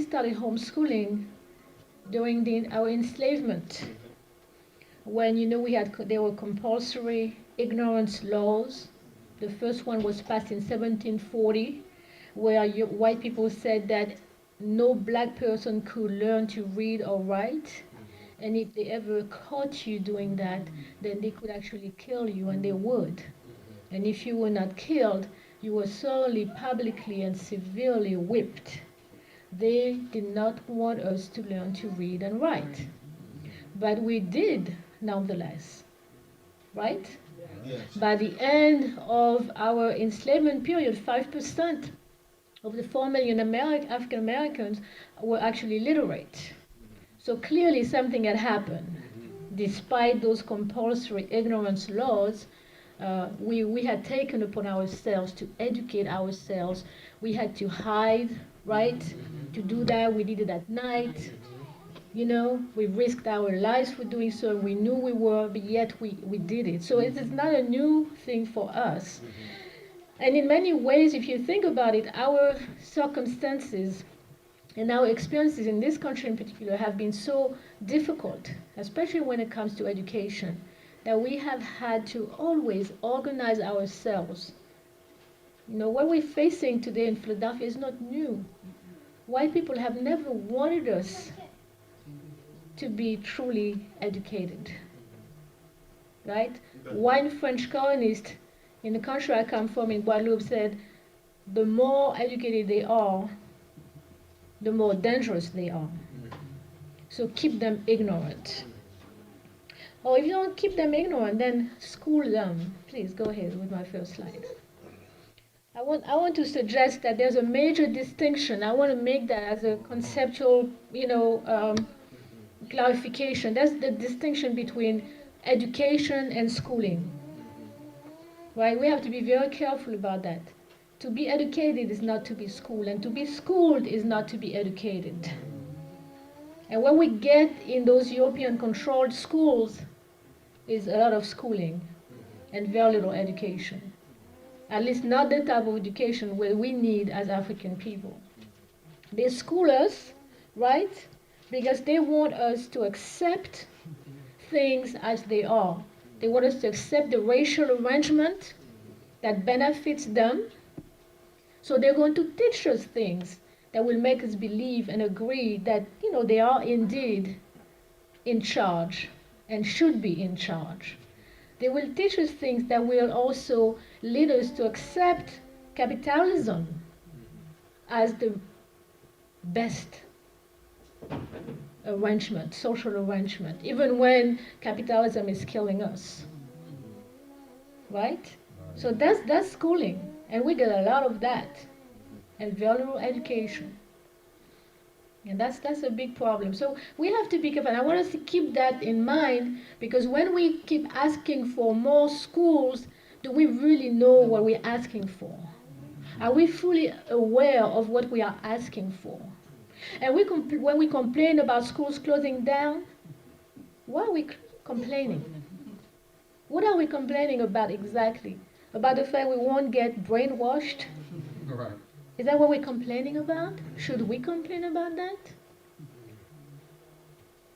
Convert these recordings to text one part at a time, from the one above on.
started homeschooling during our enslavement, when there were compulsory ignorance laws. The first one was passed in 1740, where white people said that no black person could learn to read or write, and if they ever caught you doing that, then they could actually kill you, and they would. And if you were not killed, you were thoroughly, publicly, and severely whipped. They did not want us to learn to read and write. But we did, nonetheless. Right? Yes. By the end of our enslavement period, 5% of the 4 million African Americans were actually literate. So clearly something had happened. Despite those compulsory ignorance laws, we had taken upon ourselves to educate ourselves. We had to hide, right? To do that, we did it at night. We risked our lives for doing so. We knew we were, but yet we did it. So it is not a new thing for us. And in many ways, if you think about it, our circumstances and our experiences in this country in particular have been so difficult, especially when it comes to education, that we have had to always organize ourselves. What we're facing today in Philadelphia is not new. White people have never wanted us to be truly educated, right? One French colonist in the country I come from in Guadeloupe said, the more educated they are, the more dangerous they are. So keep them ignorant. Or if you don't keep them ignorant, then school them. Please go ahead with my first slide. I want to suggest that there's a major distinction. I want to make that as a conceptual, clarification. That's the distinction between education and schooling. Right? We have to be very careful about that. To be educated is not to be schooled, and to be schooled is not to be educated. And what we get in those European-controlled schools is a lot of schooling and very little education. At least not the type of education where we need as African people. They school us, right? Because they want us to accept things as they are. They want us to accept the racial arrangement that benefits them. So they're going to teach us things that will make us believe and agree that, they are indeed in charge and should be in charge. They will teach us things that will also lead us to accept capitalism as the best arrangement, social arrangement, even when capitalism is killing us. Right? So that's schooling, and we get a lot of that, and very little education. And that's a big problem. So we have to be careful. And I want us to keep that in mind, because when we keep asking for more schools, do we really know what we're asking for? Are we fully aware of what we are asking for? And when we complain about schools closing down, why are we complaining? What are we complaining about exactly? About the fact we won't get brainwashed? Right. Is that what we're complaining about? Should we complain about that?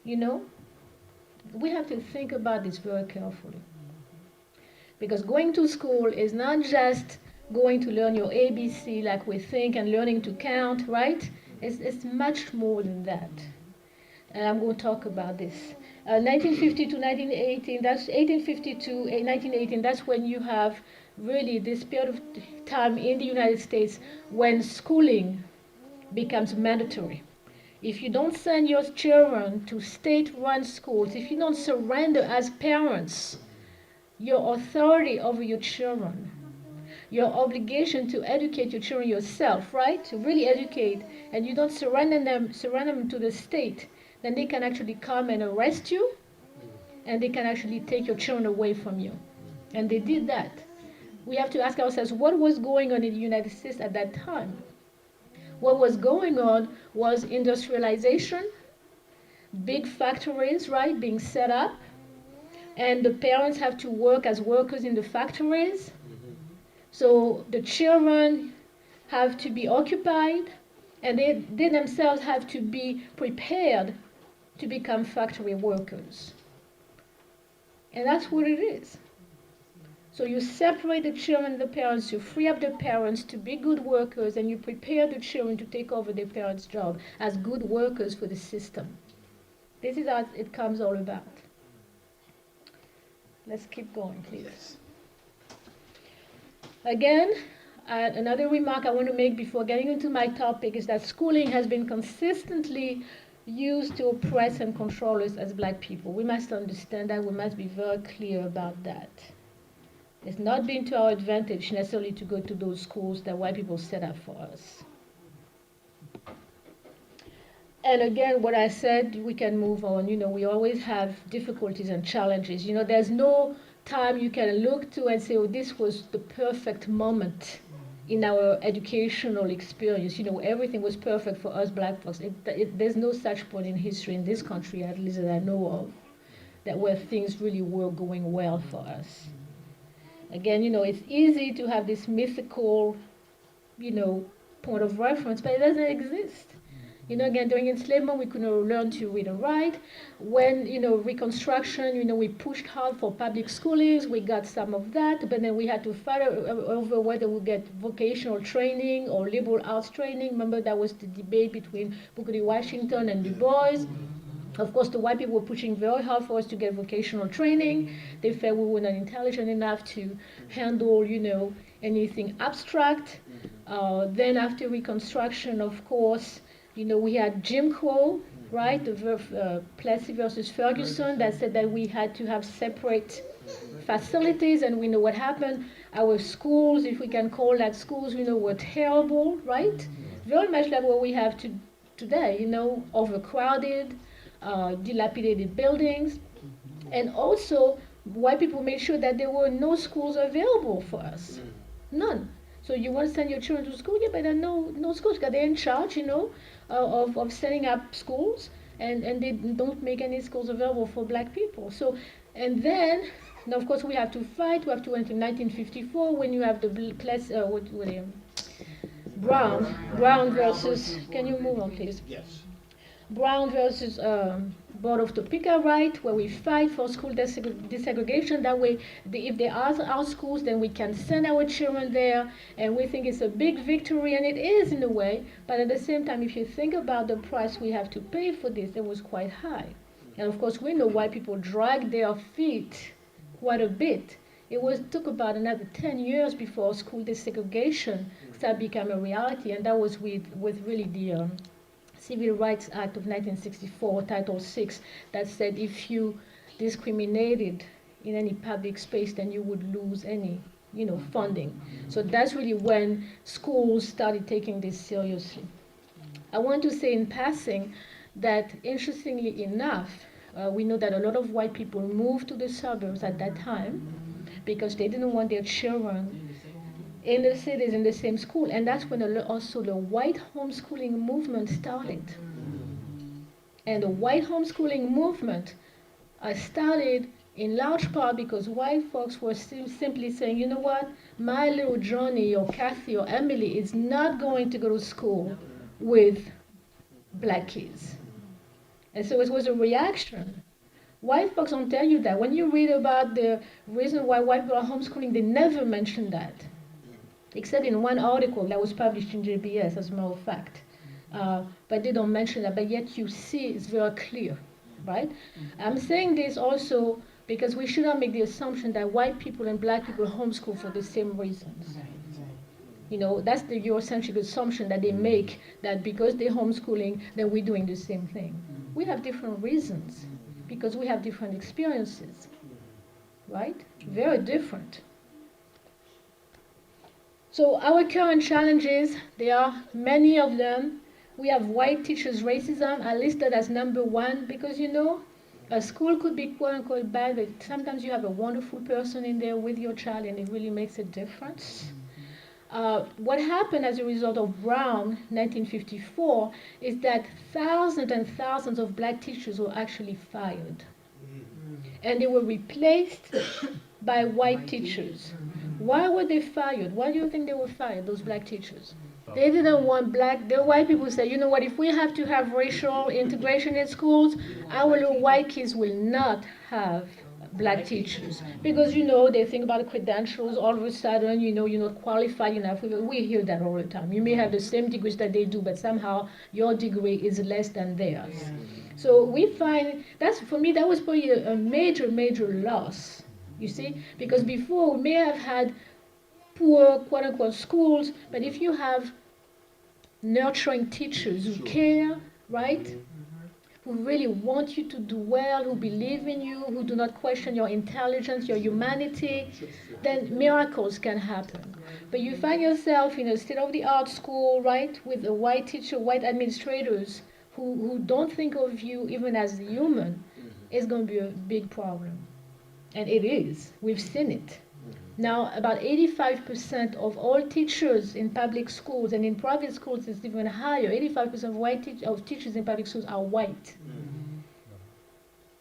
We have to think about this very carefully. Because going to school is not just going to learn your ABC like we think and learning to count, right? It's much more than that. And I'm going to talk about this. 1950 to 1918, that's 1852, 1918, that's when you have really this period of time in the United States when schooling becomes mandatory. If you don't send your children to state-run schools, if you don't surrender as parents your authority over your children, your obligation to educate your children yourself, right? To really educate, and you don't surrender them to the state, then they can actually come and arrest you, and they can actually take your children away from you. And they did that. We have to ask ourselves, what was going on in the United States at that time? What was going on was industrialization, big factories, right, being set up, and the parents have to work as workers in the factories. So the children have to be occupied, And they themselves have to be prepared to become factory workers. And that's what it is. So you separate the children and the parents, you free up the parents to be good workers, and you prepare the children to take over their parents' job as good workers for the system. This is what it comes all about. Let's keep going, please. Again, another remark I want to make before getting into my topic is that schooling has been consistently used to oppress and control us as black people. We must understand that. We must be very clear about that. It's not been to our advantage necessarily to go to those schools that white people set up for us. And again, what I said, we can move on. We always have difficulties and challenges. There's no time you can look to and say, oh, this was the perfect moment in our educational experience. Everything was perfect for us black folks. There's no such point in history in this country, at least that I know of, that where things really were going well for us. Again, it's easy to have this mythical, point of reference, but it doesn't exist. Again, during enslavement, we couldn't learn to read and write. When, Reconstruction, we pushed hard for public schooling. We got some of that, but then we had to fight over whether we get vocational training or liberal arts training. Remember, that was the debate between Booker T. Washington and Du Bois. Of course, the white people were pushing very hard for us to get vocational training. They felt we were not intelligent enough to handle, anything abstract. Then after Reconstruction, of course, we had Jim Crow, right? Plessy versus Ferguson, that said that we had to have separate facilities, and we know what happened. Our schools, if we can call that schools, were terrible, right? Very much like what we have today, overcrowded, dilapidated buildings. And also, white people made sure that there were no schools available for us. None. So you want to send your children to school? Yeah, but there are no schools, because they're in charge, of setting up schools, and they don't make any schools available for black people. So, and then, now of course we have to fight. We have to wait until 1954 when you have the Brown versus, can you move on please? Yes. Brown versus Board of Topeka, right, where we fight for school desegregation. That way, if there are our schools, then we can send our children there, and we think it's a big victory, and it is in a way, but at the same time, if you think about the price we have to pay for this, it was quite high. And of course, we know white people dragged their feet quite a bit. Took about another 10 years before school desegregation started becoming a reality, and that was with really the Civil Rights Act of 1964, Title VI, that said if you discriminated in any public space, then you would lose any, funding. So that's really when schools started taking this seriously. I want to say in passing that, interestingly enough, we know that a lot of white people moved to the suburbs at that time because they didn't want their children in the cities in the same school, and that's when also the white homeschooling movement started. And the white homeschooling movement started in large part because white folks were simply saying, you know what, my little Johnny or Kathy or Emily is not going to go to school with black kids. And so it was a reaction. White folks don't tell you that. When you read about the reason why white people are homeschooling, they never mention that, except in one article that was published in JBS, as a matter of fact. But they don't mention that, but yet you see it's very clear, right? I'm saying this also because we should not make the assumption that white people and black people homeschool for the same reasons. That's the Eurocentric assumption that they make, that because they're homeschooling, then we're doing the same thing. We have different reasons because we have different experiences, right? Very different. So our current challenges, there are many of them. We have white teachers' racism. I listed as number one because, a school could be quote unquote bad, but sometimes you have a wonderful person in there with your child and it really makes a difference. What happened as a result of Brown, 1954, is that thousands and thousands of black teachers were actually fired. And they were replaced by white teachers. Why were they fired? Why do you think they were fired, those black teachers? They didn't want black. The white people said, you know what? If we have to have racial integration in schools, our little white kids will not have black teachers because they think about the credentials. All of a sudden, you're not qualified enough. We hear that all the time. You may have the same degrees that they do, but somehow your degree is less than theirs. So we find that's for me that was probably a major loss. You see, because before we may have had poor quote unquote schools, but if you have nurturing teachers who care, right? Who really want you to do well, who believe in you, who do not question your intelligence, your humanity, then miracles can happen. But you find yourself in a state-of-the-art school, right, with a white teacher, white administrators who don't think of you even as human, it's going to be a big problem. And it is. We've seen it. Now, about 85% of all teachers in public schools, and in private schools it's even higher, 85% of teachers in public schools are white.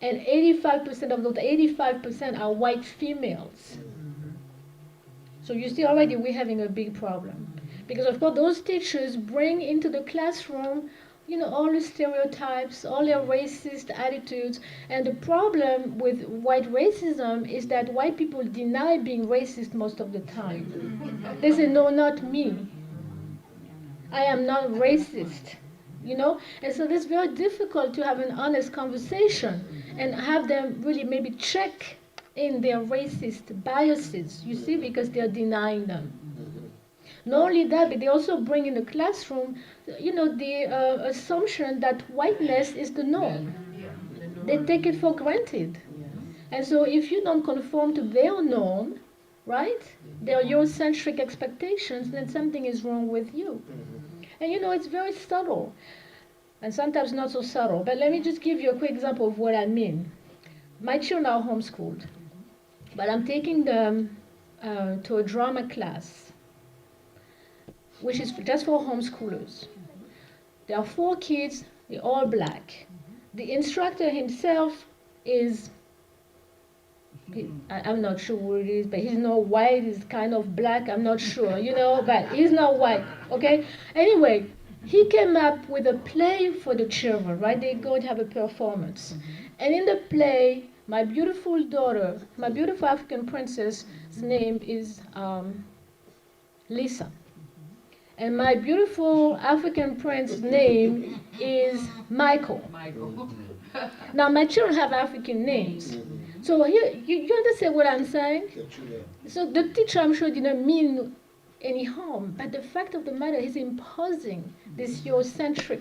And 85% of those 85% are white females. So you see already we're having a big problem. Because of course those teachers bring into the classroom all the stereotypes, all their racist attitudes. And the problem with white racism is that white people deny being racist most of the time. They say, no, not me. I am not racist. And so it's very difficult to have an honest conversation and have them really maybe check in their racist biases, you see, because they're denying them. Not only that, but they also bring in the classroom, the assumption that whiteness is the norm. They take it for granted. And so if you don't conform to their norm, right, their Eurocentric expectations, then something is wrong with you. And it's very subtle, and sometimes not so subtle. But let me just give you a quick example of what I mean. My children are homeschooled, but I'm taking them to a drama class, which is just for homeschoolers. There are 4 kids, they're all black. The instructor himself is, I'm not sure who it is, but he's not white, he's kind of black, I'm not sure, but he's not white, okay? Anyway, he came up with a play for the children, right? They're going to have a performance. And in the play, my beautiful daughter, my beautiful African princess's name is Lisa. And my beautiful African prince's name is Michael. Now, my children have African names. So here, you understand what I'm saying? So the teacher, I'm sure, didn't mean any harm. But the fact of the matter is imposing this Eurocentric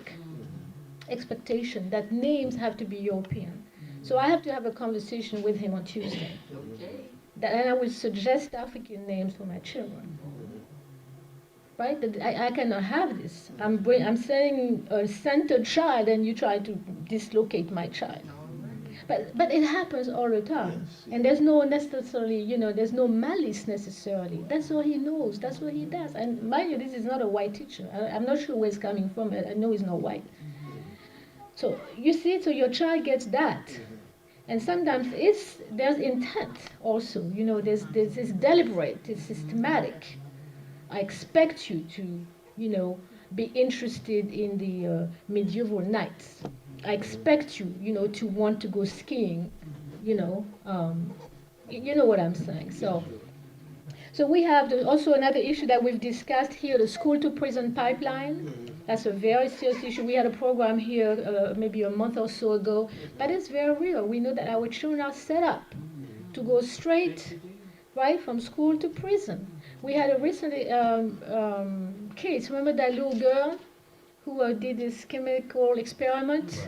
expectation that names have to be European. So I have to have a conversation with him on Tuesday. And I will suggest African names for my children. Right? I cannot have this. I'm sending a centered child and you try to dislocate my child. But it happens all the time. And there's no necessarily, there's no malice necessarily. That's all he knows. That's what he does. And mind you, this is not a white teacher. I'm not sure where it's coming from, but I know he's not white. So you see, so your child gets that. And sometimes there's intent also. There's it's deliberate, it's systematic. I expect you to, be interested in the medieval knights. I expect you, to want to go skiing, you know what I'm saying. So we have also another issue that we've discussed here, the school to prison pipeline. That's a very serious issue. We had a program here maybe a month or so ago, but it's very real. We know that our children are set up to go straight, right, from school to prison. We had a recent case. Remember that little girl who did this chemical experiment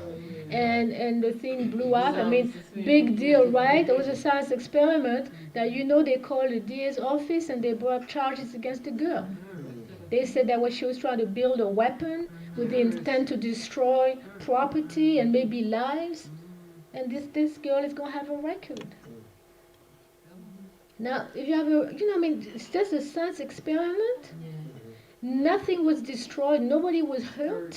and the thing blew up? I mean, big deal, right? It was a science experiment that they called the DA's office and they brought up charges against the girl. They said that she was trying to build a weapon with the intent to destroy property and maybe lives. And this girl is going to have a record. Now, if you have it's just a science experiment. Nothing was destroyed. Nobody was hurt.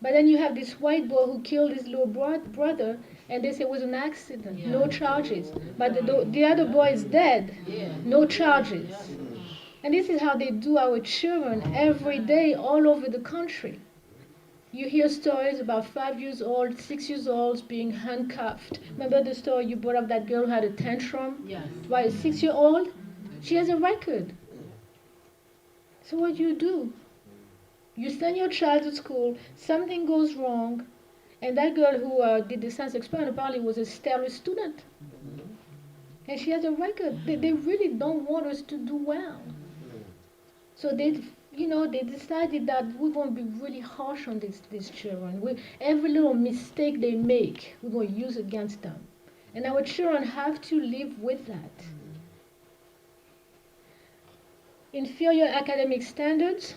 But then you have this white boy who killed his little brother, and they say it was an accident. No charges. But the other boy is dead. No charges. And this is how they do our children every day all over the country. You hear stories about 5 years old, 6 years old being handcuffed. Remember the story you brought up, that girl who had a tantrum? Yes. Right, a 6-year-old? She has a record. So what do? You send your child to school, something goes wrong, and that girl who did the science experiment apparently was a stellar student. And she has a record. They really don't want us to do well. So they decided that we're going to be really harsh on these children. Every little mistake they make, we're going to use against them. And our children have to live with that. Inferior academic standards.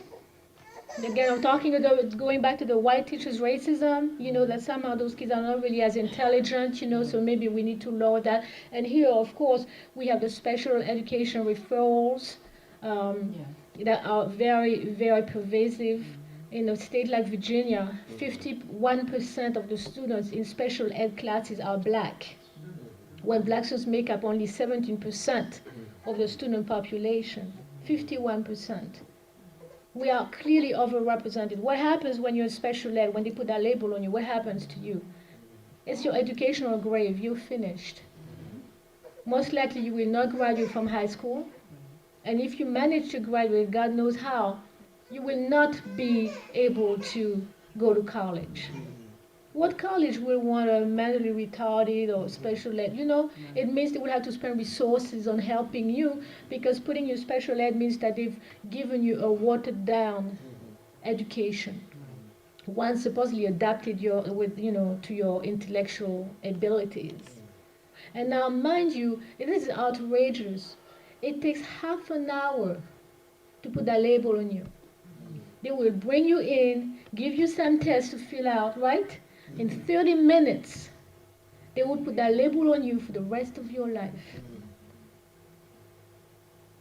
Again, I'm talking about going back to the white teachers' racism, that somehow those kids are not really as intelligent, so maybe we need to lower that. And here, of course, we have the special education referrals that are very, very pervasive. In a state like Virginia, 51% of the students in special ed classes are black, when black students make up only 17% of the student population. 51%. We are clearly overrepresented. What happens when you're in special ed, when they put that label on you? What happens to you? It's your educational grave. You're finished. Most likely you will not graduate from high school. And if you manage to graduate, God knows how, you will not be able to go to college. What college will want a mentally retarded or special ed? It means they will have to spend resources on helping you, because putting you special ed means that they've given you a watered down education. One supposedly adapted to your intellectual abilities. And now, mind you, this is outrageous. It takes half an hour to put that label on you. They will bring you in, give you some tests to fill out, right? In 30 minutes, they will put that label on you for the rest of your life.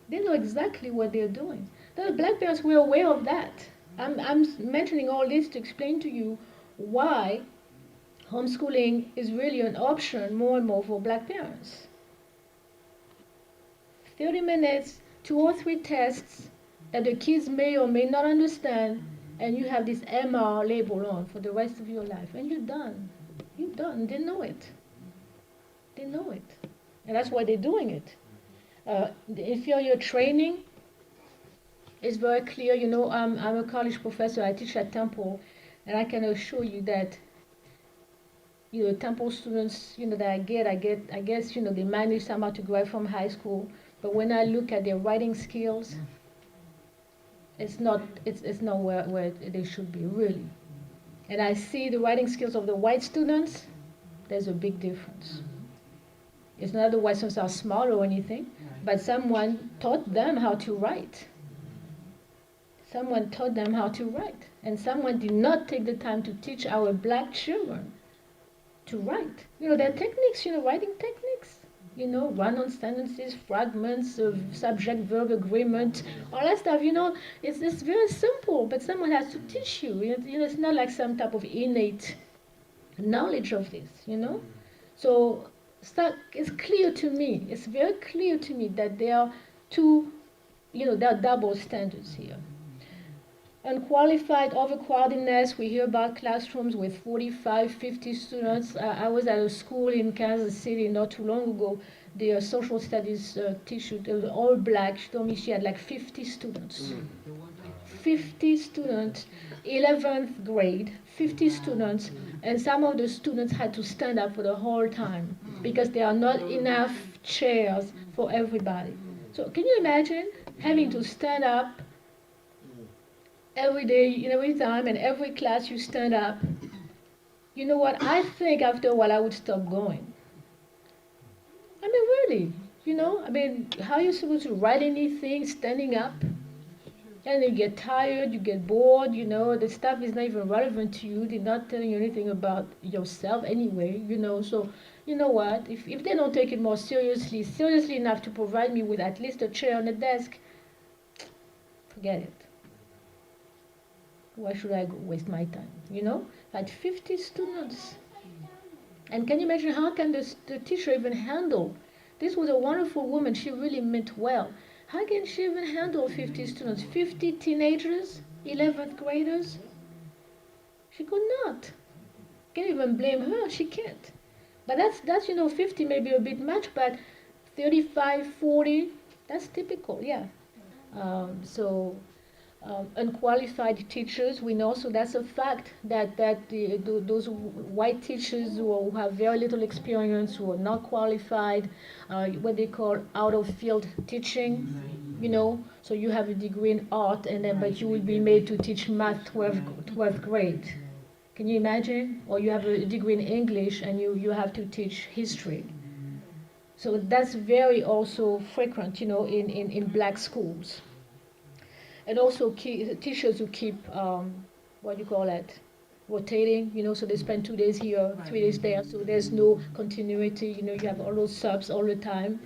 They know exactly what they're doing. The black parents were aware of that. I'm mentioning all this to explain to you why homeschooling is really an option more and more for black parents. 30 minutes, 2 or 3 tests that the kids may or may not understand, and you have this MR label on for the rest of your life, and you're done. You're done. They know it. They know it. And that's why they're doing it. The inferior training is very clear. I'm a college professor. I teach at Temple, and I can assure you that Temple students, that I guess, they manage somehow to graduate from high school. But when I look at their writing skills, it's not where they should be, really. And I see the writing skills of the white students, there's a big difference. It's not that the white students are smart or anything, but someone taught them how to write. Someone taught them how to write. And someone did not take the time to teach our black children to write. There are techniques, writing techniques. Run-on sentences, fragments of subject-verb agreement, all that stuff. It's very simple, but someone has to teach you. It's not like some type of innate knowledge of this. So it's clear to me. It's very clear to me that there are there are double standards here. Unqualified overcrowdedness. We hear about classrooms with 45, 50 students. I was at a school in Kansas City not too long ago. The social studies teacher, all black, she told me she had like 50 students. 50 students, 11th grade, 50 students, and some of the students had to stand up for the whole time because there are not enough chairs for everybody. So can you imagine having to stand up every day, every time, and every class you stand up? You know what? I think after a while I would stop going. I mean, really, how are you supposed to write anything standing up? And you get tired, you get bored, the stuff is not even relevant to you. They're not telling you anything about yourself anyway, So, you know what? If they don't take it more seriously enough to provide me with at least a chair on the desk, forget it. Why should I waste my time, Had 50 students. And can you imagine how can the teacher even handle? This was a wonderful woman. She really meant well. How can she even handle 50 students, 50 teenagers, 11th graders? She could not. Can't even blame her. She can't. But that's 50 may be a bit much, but 35, 40, that's typical. Yeah. So unqualified teachers, we know, so that's a fact that those white teachers who have very little experience, who are not qualified, what they call out of field teaching. So you have a degree in art, and then but you will be made to teach math 12th grade. Can you imagine? Or you have a degree in English and you have to teach history. So that's very also frequent, in black schools. And also teachers who keep, what do you call it, rotating, so they spend 2 days here, 3 days there, so there's no continuity, you have all those subs all the time.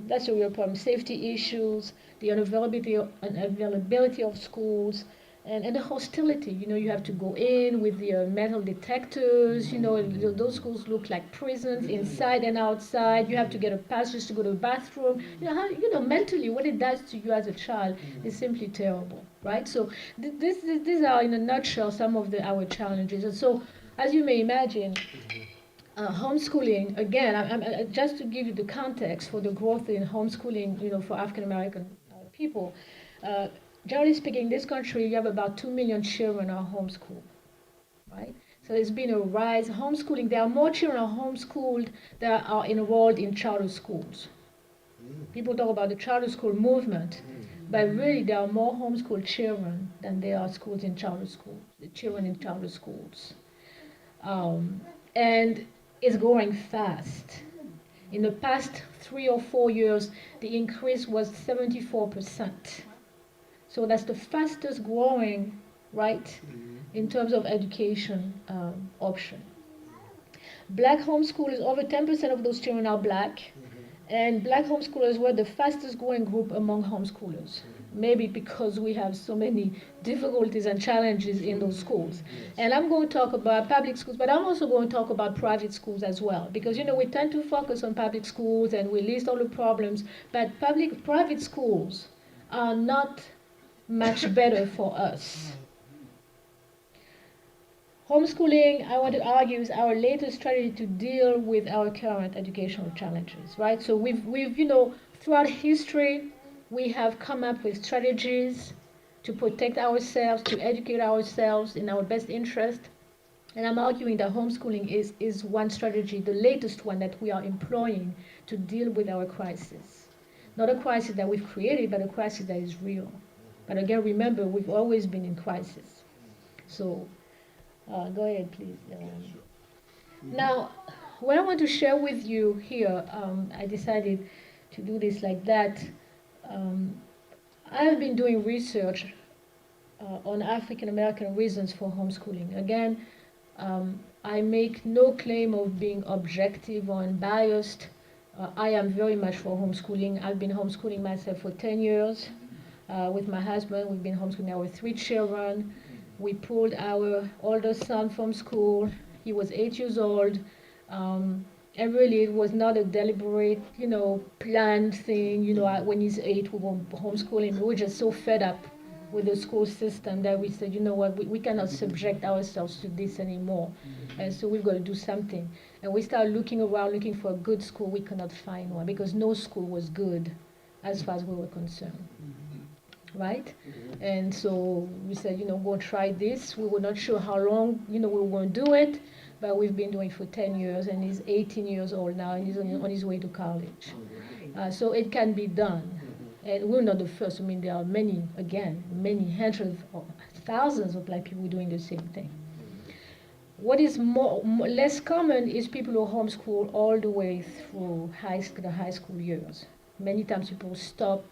That's a real problem. Safety issues, the unavailability of schools, and the hostility. You have to go in with the metal detectors. Those schools look like prisons inside and outside. You have to get a pass just to go to the bathroom. Mentally what it does to you as a child is simply terrible, right? So these are in a nutshell some of our challenges. And so, as you may imagine, homeschooling, again, just to give you the context for the growth in homeschooling, for African American people. Uh, Generally speaking, in this country, you have about 2 million children are homeschooled, right? So there's been a rise. Homeschooling, there are more children are homeschooled that are enrolled in charter schools. People talk about the charter school movement, but really there are more homeschooled children than there are schools in charter schools, the children in charter schools. And it's growing fast. In the past 3 or 4 years, the increase was 74%. So that's the fastest growing, right, in terms of education option. Black homeschoolers, over 10% of those children are black, and black homeschoolers were the fastest growing group among homeschoolers. Maybe because we have so many difficulties and challenges in those schools. And I'm going to talk about public schools, but I'm also going to talk about private schools as well. Because, we tend to focus on public schools and we list all the problems, but private schools are not much better for us. Homeschooling, I want to argue, is our latest strategy to deal with our current educational challenges, right? So we've throughout history, we have come up with strategies to protect ourselves, to educate ourselves in our best interest. And I'm arguing that homeschooling is one strategy, the latest one that we are employing to deal with our crisis. Not a crisis that we've created, but a crisis that is real. But again, remember, we've always been in crisis. So go ahead, please. Now, what I want to share with you here, I decided to do this like that. I've been doing research on African American reasons for homeschooling. Again, I make no claim of being objective or unbiased. I am very much for homeschooling. I've been homeschooling myself for 10 years. With my husband, we've been homeschooling our 3 children. We pulled our oldest son from school. He was 8 years old. And really, it was not a deliberate, planned thing. When he's 8, we won't homeschool him. We were just so fed up with the school system that we said, you know what, we cannot subject ourselves to this anymore. And so we've got to do something. And we started looking around, looking for a good school. We could not find one because no school was good as far as we were concerned. Right? And so we said, we're going to try this. We were not sure how long, we were going to do it, but we've been doing it for 10 years, and he's 18 years old now, and he's on his way to college. So it can be done. And we're not the first. I mean, there are many hundreds or thousands of black people doing the same thing. What is less common is people who homeschool all the way through the high school years. Many times people stop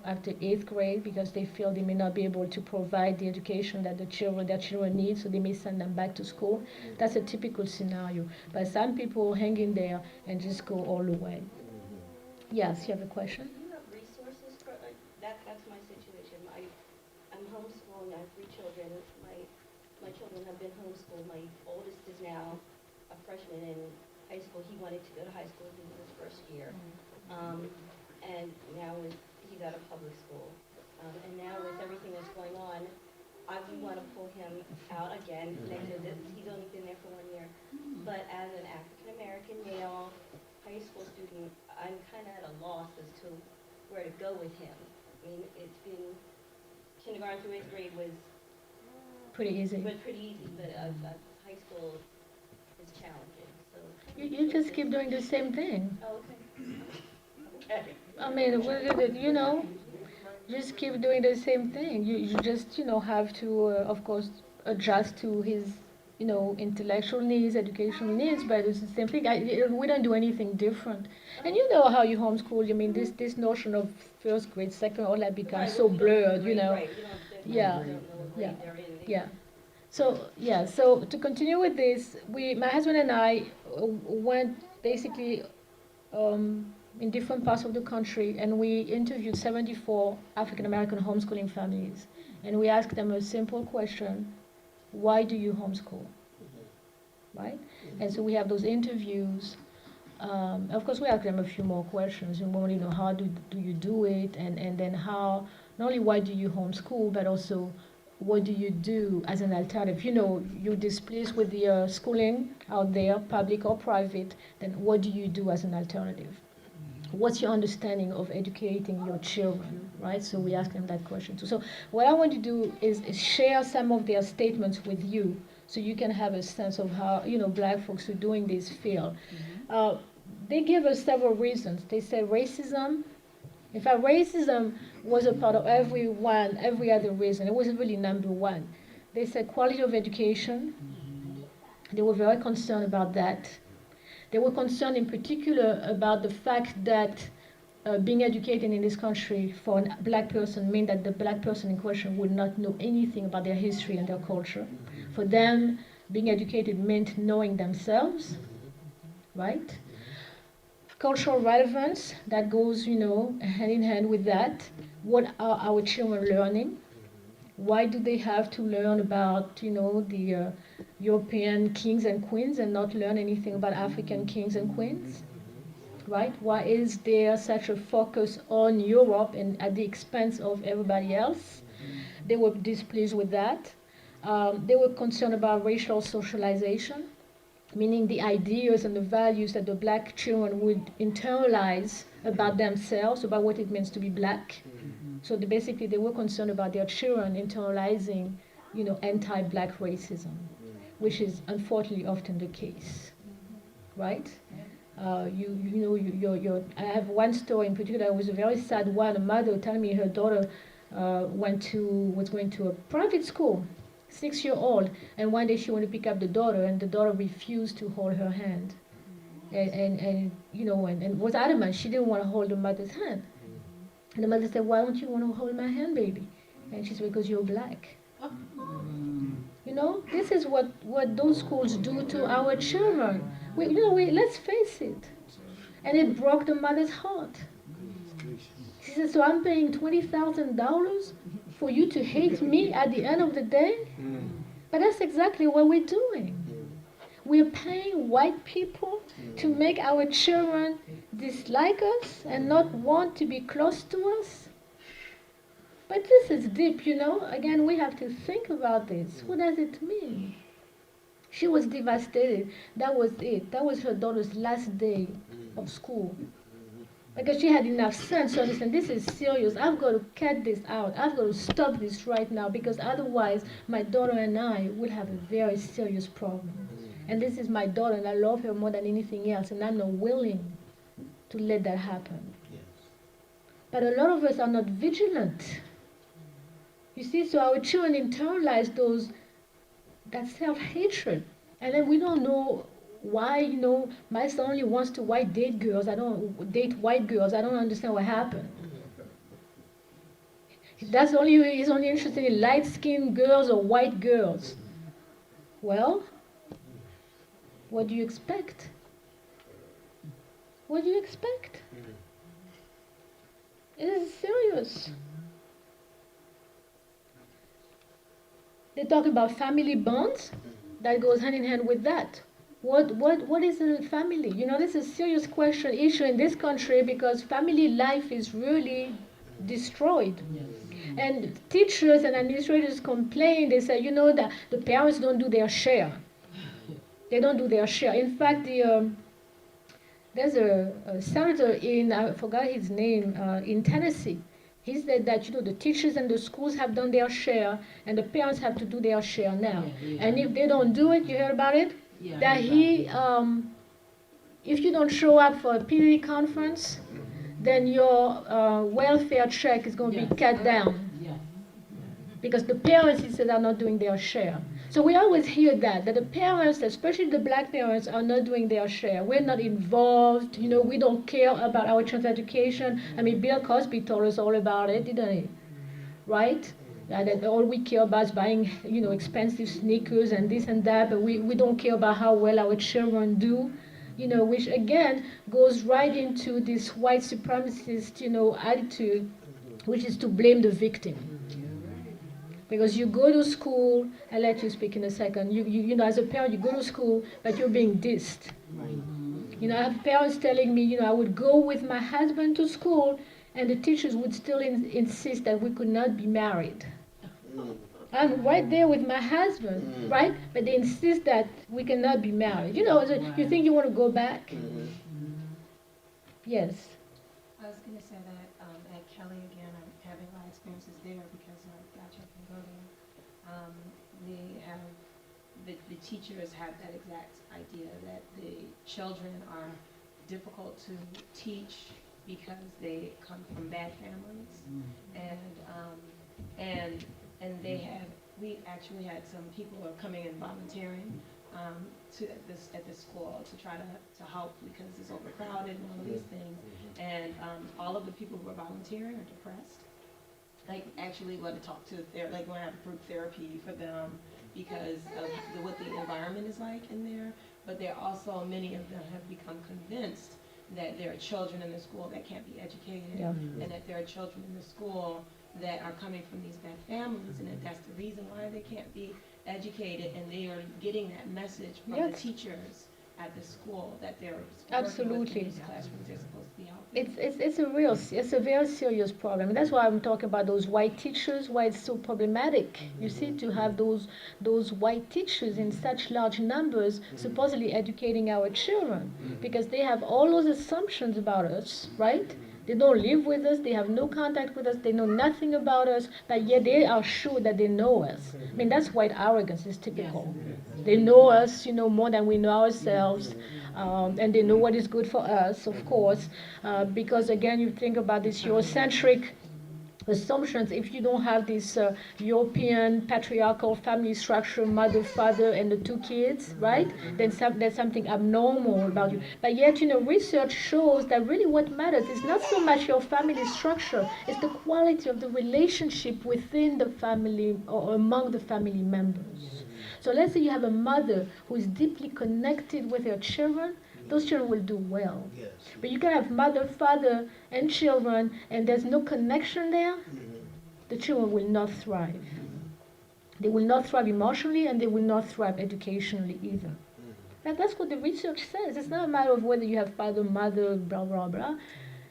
after 8th grade because they feel they may not be able to provide the education that their children need, so they may send them back to school. That's a typical scenario. But some people hang in there and just go all the way. Yes, you have a question? Do you have resources for that's my situation. I'm homeschooling. I have 3 children. My children have been homeschooled. My oldest is now a freshman in high school. He wanted to go to high school in his first year. And now he's out of public school. And now with everything that's going on, I would want to pull him out again next year. He's only been there for 1 year. But as an African-American male high school student, I'm kind of at a loss as to where to go with him. I mean, it's been, kindergarten through 8th grade was Pretty easy. pretty easy, but high school is challenging. So You just keep doing the same thing. Oh, okay. Okay. I mean, you know, just keep doing the same thing. You just, have to, of course, adjust to his, intellectual needs, educational needs, but it's the same thing. We don't do anything different. And you know how you homeschool. I mean, this notion of first grade, second, all that becomes so blurred, you know. Right. Yeah, You don't know what yeah, grade they're in. yeah. So to continue with this, my husband and I went basically in different parts of the country, and we interviewed 74 African American homeschooling families, and we asked them a simple question: why do you homeschool? Right? And so we have those interviews. Of course, we ask them a few more questions. We want to know how do you do it, and then how, not only why do you homeschool, but also what do you do as an alternative? You're displeased with the schooling out there, public or private, then what do you do as an alternative? What's your understanding of educating your children, right? So we ask them that question too. So what I want to do is share some of their statements with you, so you can have a sense of how, black folks who are doing this feel. They give us several reasons. They say racism. In fact, racism was a part of every other reason. It wasn't really number one. They said quality of education. They were very concerned about that. They were concerned in particular about the fact that being educated in this country for a black person meant that the black person in question would not know anything about their history and their culture. For them, being educated meant knowing themselves, right? Cultural relevance, that goes, hand in hand with that. What are our children learning? Why do they have to learn about, the European kings and queens and not learn anything about African kings and queens? Right? Why is there such a focus on Europe and at the expense of everybody else? They were displeased with that. They were concerned about racial socialization, meaning the ideas and the values that the black children would internalize about themselves, about what it means to be black. So basically they were concerned about their children internalizing, anti-black racism, which is unfortunately often the case, right? I have one story in particular. It was a very sad one. A mother telling me her daughter was going to a private school, 6-year-old, and one day she wanted to pick up the daughter, and the daughter refused to hold her hand, and was adamant she didn't want to hold the mother's hand. And the mother said, "Why don't you want to hold my hand, baby?" And she said, "Because you're black." This is what those schools do to our children. Let's face it. And it broke the mother's heart. She said, "So I'm paying $20,000 for you to hate me at the end of the day?" But that's exactly what we're doing. We're paying white people to make our children dislike us and not want to be close to us. But this is deep, Again, we have to think about this. What does it mean? She was devastated. That was it. That was her daughter's last day of school. Because she had enough sense to understand this is serious. I've got to cut this out. I've got to stop this right now, because otherwise my daughter and I will have a very serious problem. And this is my daughter, and I love her more than anything else, and I'm not willing to let that happen. But a lot of us are not vigilant. You see, so our children internalize that self-hatred. And then we don't know why, my son only wants to date girls. I don't date white girls. I don't understand what happened. He's only interested in light-skinned girls or white girls. Well, what do you expect? What do you expect? It is serious. They talk about family bonds. That goes hand in hand with that. What is a family? This is a serious issue in this country, because family life is really destroyed. And teachers and administrators complain. They say, that the parents don't do their share. They don't do their share. In fact, there's a senator in, I forgot his name, in Tennessee. He said that, the teachers and the schools have done their share, and the parents have to do their share now. And if they don't do it, you heard about it? That if you don't show up for a PE conference, then your welfare check is going to be cut down. Because the parents, he said, are not doing their share. So we always hear that the parents, especially the black parents, are not doing their share. We're not involved, we don't care about our children's education. I mean, Bill Cosby told us all about it, didn't he? Right? That all we care about is buying, expensive sneakers and this and that, but we don't care about how well our children do, which again goes right into this white supremacist, attitude, which is to blame the victim. Because you go to school, I'll let you speak in a second. As a parent, you go to school, but you're being dissed. I have parents telling me, I would go with my husband to school, and the teachers would still insist that we could not be married. I'm right there with my husband, right? But they insist that we cannot be married. You think you want to go back? Yes. I was going to say that at Kelly, again, I'm having a lot of experiences there because our children go there. The teachers have that exact idea that the children are difficult to teach because they come from bad families, and we actually had some people who are coming and volunteering at this school to try to help because it's overcrowded and all of these things, and all of the people who are volunteering are depressed. Like actually want to talk to want to have group therapy for them because of what the environment is like in there. But there are also many of them have become convinced that there are children in the school that can't be educated, and that there are children in the school that are coming from these bad families, and that that's the reason why they can't be educated, and they are getting that message from the teachers at the school that they're absolutely in these classrooms they're supposed to be helping. It's a very serious problem. And that's why I'm talking about those white teachers, why it's so problematic. You see, to have those white teachers in such large numbers supposedly educating our children, because they have all those assumptions about us, right? They don't live with us, they have no contact with us, they know nothing about us, but yet they are sure that they know us. I mean, that's white arrogance, is typical. They know us, more than we know ourselves, and they know what is good for us, of course, because again, you think about this Eurocentric assumptions. If you don't have this European patriarchal family structure, mother, father, and the two kids, right? Then there's something abnormal about you. But yet, research shows that really what matters is not so much your family structure, it's the quality of the relationship within the family or among the family members. So let's say you have a mother who is deeply connected with her children, those children will do well. Yes. But you can have mother, father, and children, and there's no connection there, the children will not thrive. They will not thrive emotionally, and they will not thrive educationally either. That's what the research says. It's not a matter of whether you have father, mother, blah, blah, blah.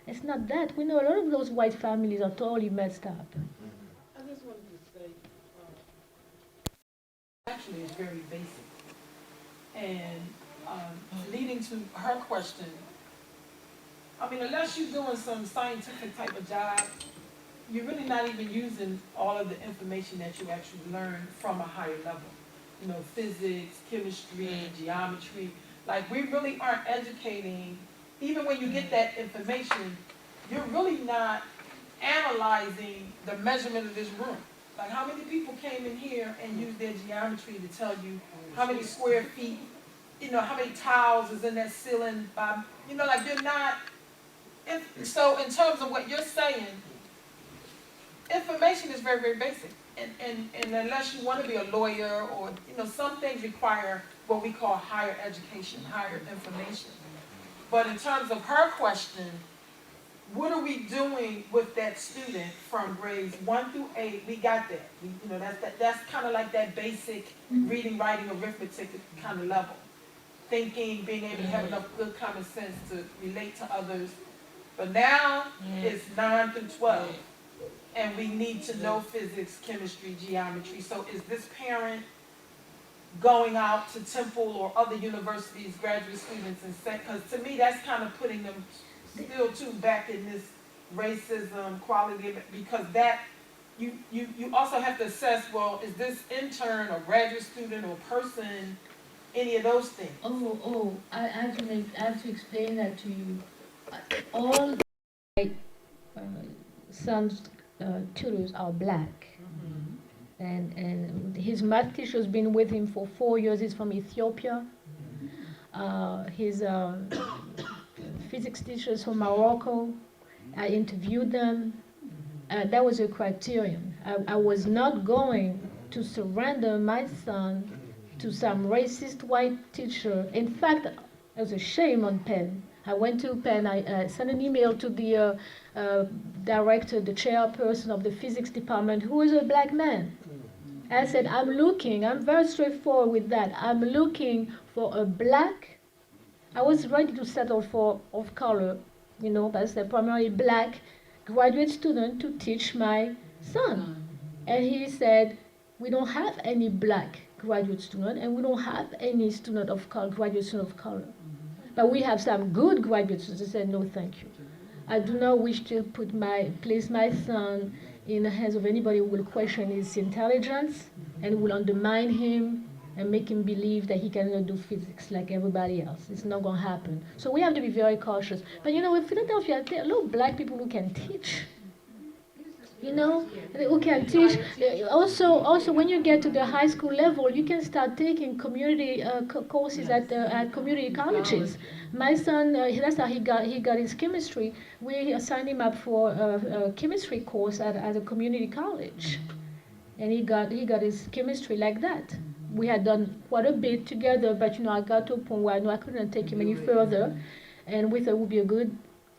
It's not that. We know a lot of those white families are totally messed up. I just wanted to say, actually, it's very basic. And leading to her question, I mean, unless you're doing some scientific type of job, you're really not even using all of the information that you actually learn from a higher level. Physics, chemistry, geometry. Like, we really aren't educating, even when you get that information, you're really not analyzing the measurement of this room. Like, how many people came in here and used their geometry to tell you how many square feet, how many tiles is in that ceiling by, like you're not, so in terms of what you're saying, information is very, very basic. And unless you want to be a lawyer or, some things require what we call higher education, higher information. But in terms of her question, what are we doing with that student from grades 1 through 8? We got that. That's kind of like that basic reading, writing, arithmetic kind of level. Thinking, being able to have enough good common sense to relate to others. But now it's 9 through 12. and we need to know physics, chemistry, geometry. So is this parent going out to Temple or other universities, graduate students, and say, because to me, that's kind of putting them still too back in this racism, quality, because that, you also have to assess, well, is this intern or graduate student or person, any of those things? I have to explain that to you. All my son's tutors are black. And his math teacher's been with him for 4 years. He's from Ethiopia. His physics teacher's from Morocco. I interviewed them. That was a criterion. I was not going to surrender my son to some racist white teacher. In fact, it was a shame on Penn. I went to Penn. I sent an email to the director, the chairperson of the physics department, who is a black man. I said, I'm very straightforward with that. I'm looking for a black, I was ready to settle for of color, but I said primarily black graduate student to teach my son. And he said, we don't have any black graduate student, and we don't have any student of color, graduate student of color. But we have some good graduate students. I said, no, thank you. I do not wish to place my son in the hands of anybody who will question his intelligence and will undermine him and make him believe that he cannot do physics like everybody else. It's not going to happen. So we have to be very cautious. But in Philadelphia, there are a lot of black people who can teach. Who can teach. Also, when you get to the high school level, you can start taking community courses at community colleges. My son, that's how he got his chemistry. We signed him up for a chemistry course at a community college, and he got his chemistry like that. We had done quite a bit together, but I got to a point where I knew I couldn't take him any further, and we thought it would be a good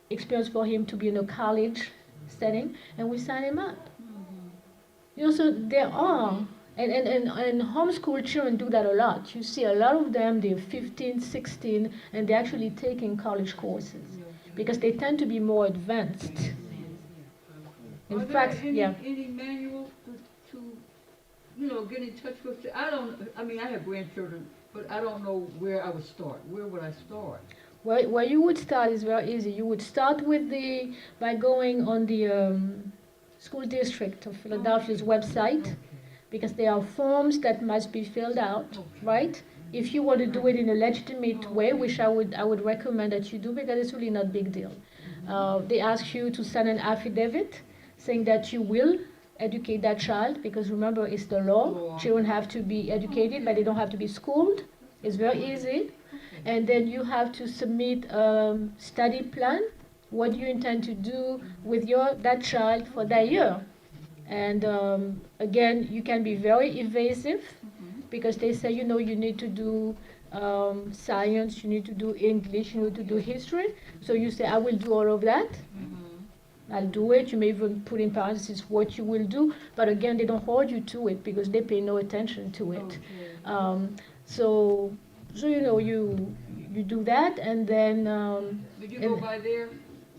experience for him to be in a college setting, and we signed him up. So there are, and homeschool children do that a lot. You see a lot of them, they're 15, 16, and they're actually taking college courses because they tend to be more advanced. In fact, any manual to get in touch with? I have grandchildren, but I don't know where I would start. Where would I start? Where you would start is very easy. You would start by going on the school district of Philadelphia's website, because there are forms that must be filled out, right? If you want to do it in a legitimate way, which I would recommend that you do, because it's really not a big deal. They ask you to send an affidavit saying that you will educate that child, because remember, it's the law. Children have to be educated, but they don't have to be schooled. It's very easy. And then you have to submit a study plan, what you intend to do with that child for that year. And again, you can be very evasive, because they say, you need to do science, you need to do English, you need to do history. So you say, I will do all of that. I'll do it. You may even put in parentheses what you will do. But again, they don't hold you to it because they pay no attention to it. So you do that, and then Did you go by there,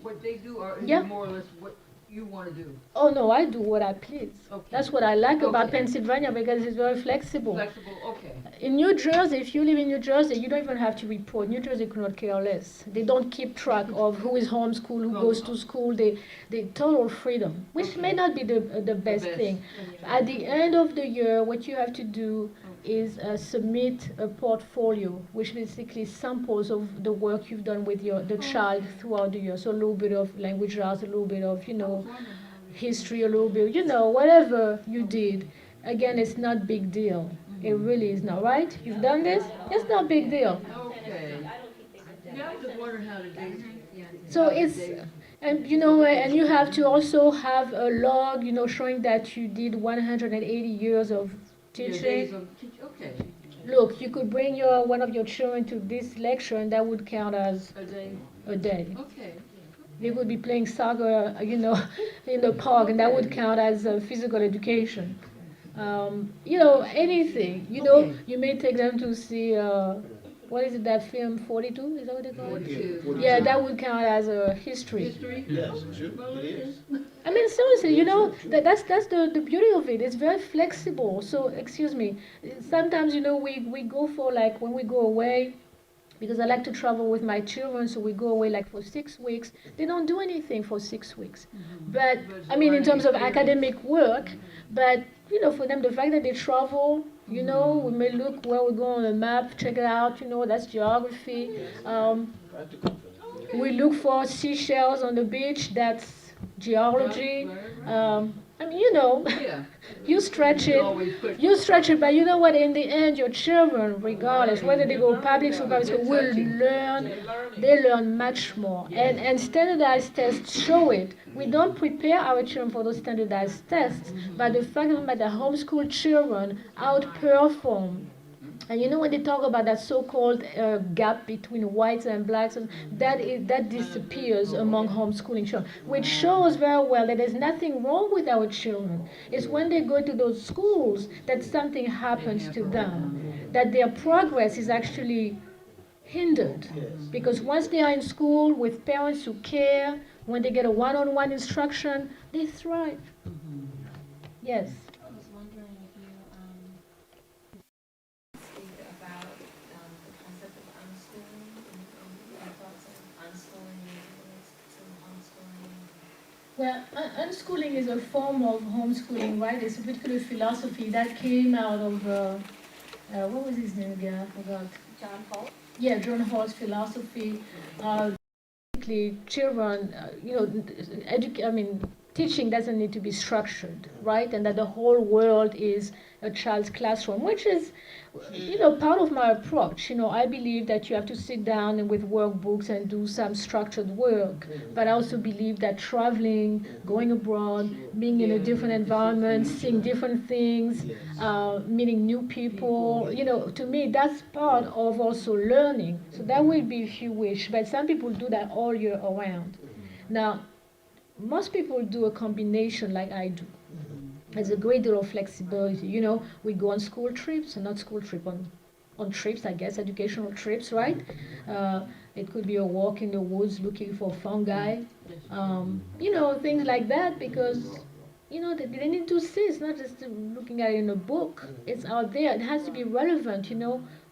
what they do, or is Yeah. it more or less what you want to do? oh no, I do what I please. Okay. That's what I like about Okay. Pennsylvania, because it's very flexible. Flexible, okay. In New Jersey, if you live in New Jersey, you don't even have to report. New Jersey could not care less. They don't keep track of who is homeschooled, who goes to school. They total freedom, which may not be the best thing. At the end of the year, what you have to do is submit a portfolio, which basically samples of the work you've done with the child throughout the year. So a little bit of language arts, a little bit of history, a little bit, whatever you did. Again, it's not big deal. It really is not, right? You've done this? It's not big deal. Okay. Yeah, I was just wondering how to do. So it's, and and you have to also have a log, showing that you did 180 years of teaching. Okay. Look, you could bring one of your children to this lecture, and that would count as A day. a day. Okay. They would be playing soccer, in the park, and that would count as physical education. Anything. Okay. You may take them to see, what is it, that film 42? Is that what they call it? 42. Yeah, that would count as a history. History? Yes, it should. Well, it is. I mean, seriously, that's the beauty of it. It's very flexible. So, excuse me, sometimes, we go for like when we go away, because I like to travel with my children, so we go away like for 6 weeks. They don't do anything for 6 weeks. But, I mean, in terms of academic work, but, for them, the fact that they travel, we may look where we go on the map, check it out, that's geography. We look for seashells on the beach, that's geology. I mean, Yeah. you stretch You it, always put- you stretch it, but you know what? In the end, your children, regardless whether they go public school, private school, will learn. They learn much more, and standardized tests show it. We don't prepare our children for those standardized tests, but the fact that the homeschool children outperform. And when they talk about that so-called gap between whites and blacks, and that disappears among homeschooling children, which shows very well that there's nothing wrong with our children. It's when they go to those schools that something happens to them, that their progress is actually hindered. Because once they are in school with parents who care, when they get a one-on-one instruction, they thrive. Yes. I was wondering if you speak about the concept of unschooling and your thoughts on unschooling as it relates to homeschooling. Well, unschooling is a form of homeschooling, right? It's a particular philosophy that came out of, what was his name again? I forgot. John Paul? Yeah, John Hall's philosophy. Basically, children, teaching doesn't need to be structured, right? And that the whole world is a child's classroom, which is, part of my approach. I believe that you have to sit down and with workbooks and do some structured work. But I also believe that traveling, going abroad, being in a different environment, seeing different things, meeting new people, to me, that's part of also learning. So that will be if you wish. But some people do that all year around. Now, most people do a combination like I do. There's a great deal of flexibility. We go on school trips, not school trip, on trips, I guess, educational trips, right? It could be a walk in the woods looking for fungi, things like that, because, they need to see. It's not just looking at it in a book. It's out there. It has to be relevant,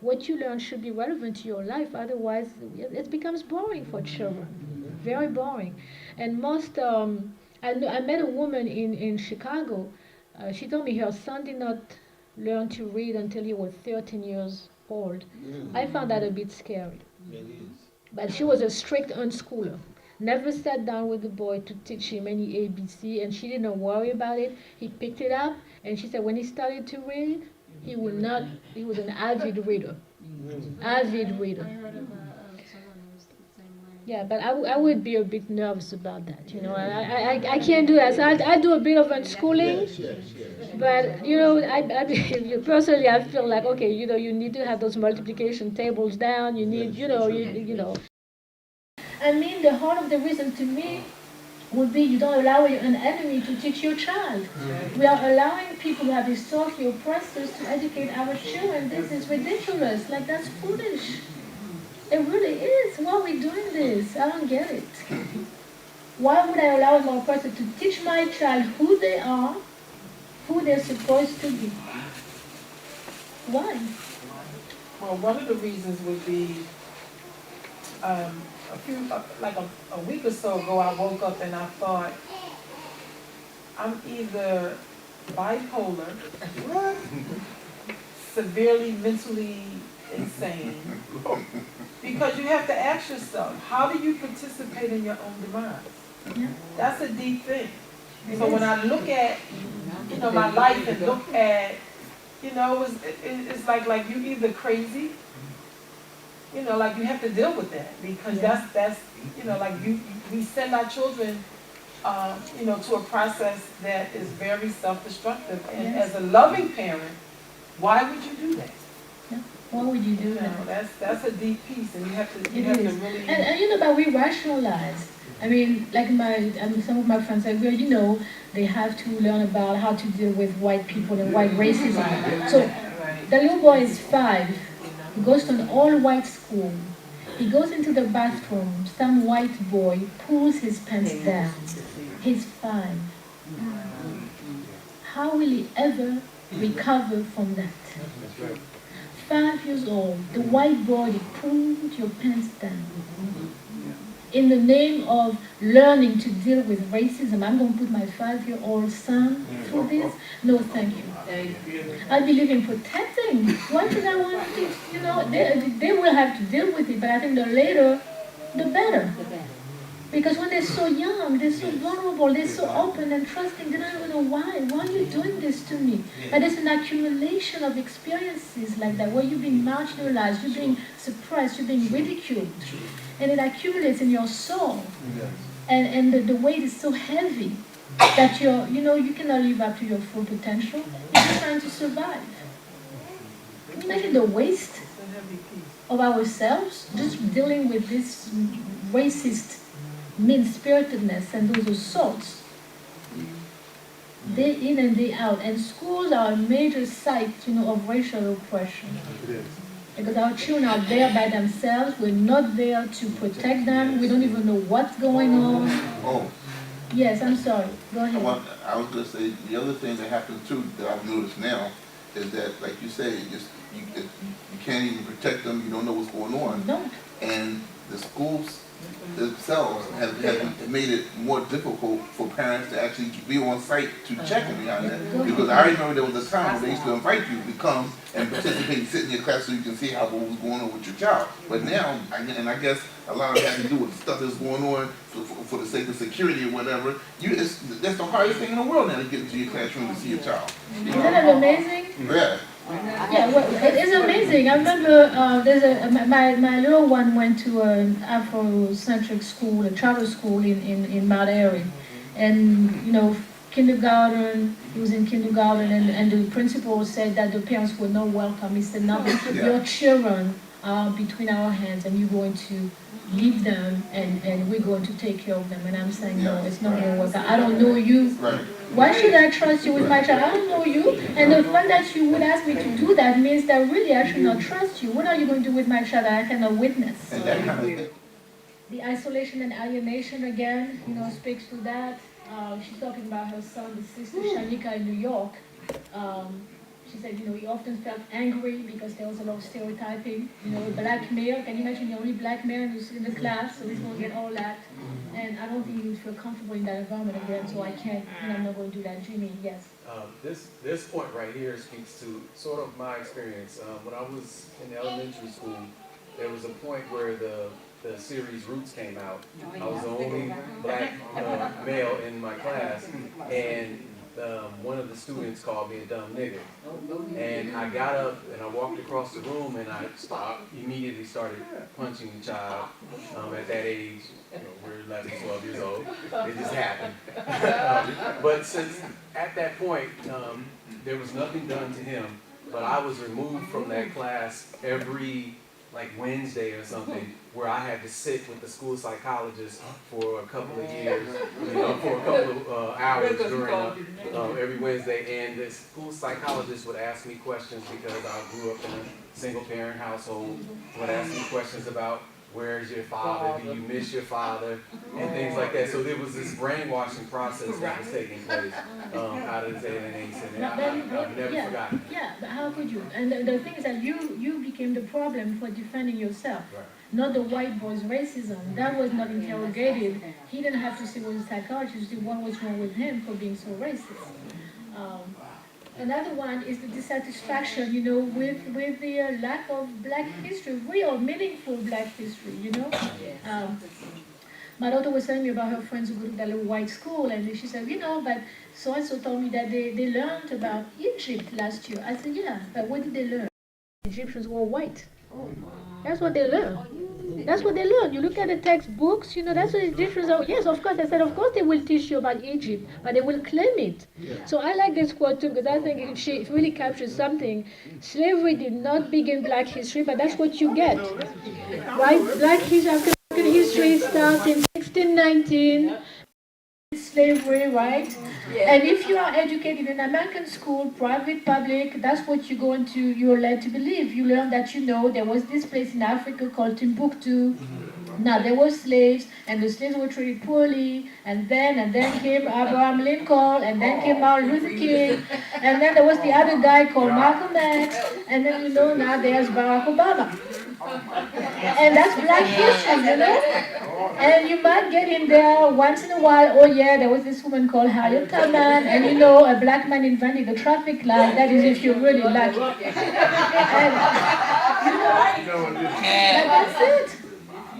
What you learn should be relevant to your life. Otherwise, it becomes boring for children. Very boring. And I met a woman in Chicago. She told me her son did not learn to read until he was 13 years old. I found that a bit scary. But she was a strict unschooler. Never sat down with the boy to teach him any ABC, and she didn't worry about it. He picked it up, and she said when he started to read, he was an avid reader. Avid reader. I heard of someone who was the same way. Yeah, but I would be a bit nervous about that. I can't do that. So I do a bit of unschooling, but personally I feel like okay, you need to have those multiplication tables down. You need, I mean, the heart of the reason to me would be you don't allow an enemy to teach your child. We are allowing people who have historically oppressed us to educate our children. This is ridiculous. Like, that's foolish. It really is. Why are we doing this? I don't get it. Why would I allow my person to teach my child who they are, who they're supposed to be? Why? Well, one of the reasons would be, a week or so ago, I woke up and I thought, I'm either bipolar, severely mentally insane, because you have to ask yourself, how do you participate in your own demise? That's a deep thing. So when I look at, my life and look at, it's like you either crazy, like you have to deal with that, because that's we send our children, to a process that is very self-destructive. And as a loving parent, why would you do that? Why would you do that? That's a deep piece, and you have to really. But we rationalize. I mean, like some of my friends say, well, they have to learn about how to deal with white people and white racism. So the little boy is 5. He goes to an all-white school. He goes into the bathroom. Some white boy pulls his pants down. He's 5. How will he ever recover from that? 5 years old, the whiteboard, put your pants down. In the name of learning to deal with racism, I'm going to put my 5-year-old son through this? No, thank you. I believe in protecting. Why should I want to, they will have to deal with it, but I think the later, the better. Because when they're so young, they're so vulnerable, they're so open and trusting, they don't even know why. Why are you doing this to me? But there's an accumulation of experiences like that, where you're being marginalized, you're being suppressed, you're being ridiculed. And it accumulates in your soul. And the weight is so heavy that you cannot live up to your full potential. You're just trying to survive. Imagine the waste of ourselves, just dealing with this racist mean-spiritedness and those assaults day in and day out. And schools are a major site, of racial oppression. Because our children are there by themselves. We're not there to protect them. We don't even know what's going on. Oh. Yes, I'm sorry. Go ahead. I was going to say, the other thing that happens too, that I've noticed now, is that, like you say, you can't even protect them. You don't know what's going on. No. And the schools themselves have made it more difficult for parents to actually be on site to check on behind that. Because I remember there was a time when they used to invite you to come and participate, sit in your class so you can see what was going on with your child. But now, and I guess a lot of it has to do with stuff that's going on for the sake of security or whatever. That's the hardest thing in the world now, to get into your classroom to see your child. Isn't that amazing? Yeah. Yeah, well, it is amazing. I remember my little one went to an Afrocentric school, a charter school in Mount Airy. And, kindergarten, he was in kindergarten, and the principal said that the parents were not welcome. He said, no, your children are between our hands, and you're going to leave them, and we're going to take care of them. And I'm saying, no, it's not going to work out. I don't know you. Why should I trust you with my child? I don't know you. And the fact that you would ask me to do that means that really I should not trust you. What are you going to do with my child that I cannot witness? The isolation and alienation again, speaks to that. She's talking about her son, the sister Shanika in New York. She said, he often felt angry because there was a lot of stereotyping. A black male, can you imagine the only black male in the class, so he's going to get all that. And I don't think he would feel comfortable in that environment again, so I can't, I'm not going to do that. Jimmy, yes? This point right here speaks to sort of my experience. When I was in elementary school, there was a point where the series Roots came out. I was the only black male in my class, and one of the students called me a dumb nigger. And I got up and I walked across the room and I immediately started punching the child. At that age, we're 11, 12 years old. It just happened. But since at that point, there was nothing done to him, but I was removed from that class every Wednesday or something, where I had to sit with the school psychologist for a couple of years, for a couple of hours during every Wednesday. And the school psychologist would ask me questions because I grew up in a single parent household, would ask me questions about where's your father, do you miss your father, and things like that. So there was this brainwashing process that was taking place out of this alienation, and I've never forgotten. Yeah, but how could you? And the thing is that you became the problem for defending yourself. Right. Not the white boy's racism. That was not interrogated. He didn't have to see what the psychologist did, what was wrong with him for being so racist. Another one is the dissatisfaction, with the lack of black history, real, meaningful black history, My daughter was telling me about her friends who go to that little white school, and she said, but so-and-so told me that they learned about Egypt last year. I said, yeah, but what did they learn? Egyptians were white. That's what they learn. That's what they learn. You look at the textbooks, that's what the Egyptians are. Yes, of course. I said, of course they will teach you about Egypt, but they will claim it. So I like this quote too, because I think it really captures something. Slavery did not begin black history, but that's what you get. Right? Black history, African history starts in 1619. Slavery, right? And if you are educated in American school, private, public, that's what you're led to believe. You learn that there was this place in Africa called Timbuktu, Now there were slaves, and the slaves were treated poorly, and then came Abraham Lincoln, and then came Martin Luther King, and then there was the other guy called Malcolm X, and then now there's Barack Obama. And that's black history, And you might get in there once in a while, oh yeah, there was this woman called Harriet Tubman, and a black man invented the traffic light, that is if you're really lucky. And, that's it.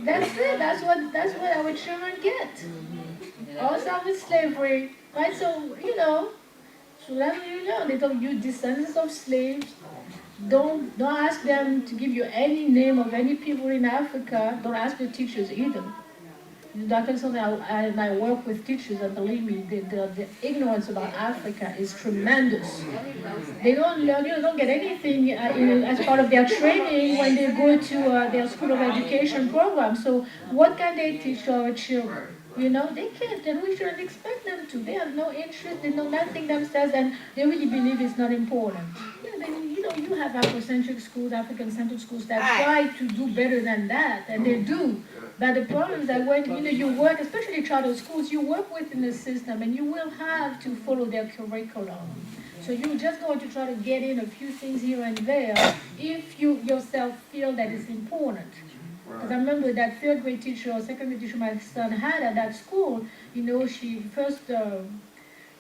That's it. That's what our children get. Also with slavery, right? So so that they don't use descendants of slaves. Don't ask them to give you any name of any people in Africa. Don't ask the teachers either. Dr. Sonny and I work with teachers, and believe me, the ignorance about Africa is tremendous. They don't learn, don't get anything as part of their training when they go to their school of education program. So what can they teach to our children? They can't, and we shouldn't expect them to. They have no interest, they know nothing themselves, and they really believe it's not important. You have Afrocentric schools, African-centered schools that try to do better than that, and they do. But the problem is that when you work, especially charter schools, you work within the system, and you will have to follow their curriculum. So you're just going to try to get in a few things here and there if you yourself feel that it's important. Because I remember that third grade teacher or second grade teacher my son had at that school, she first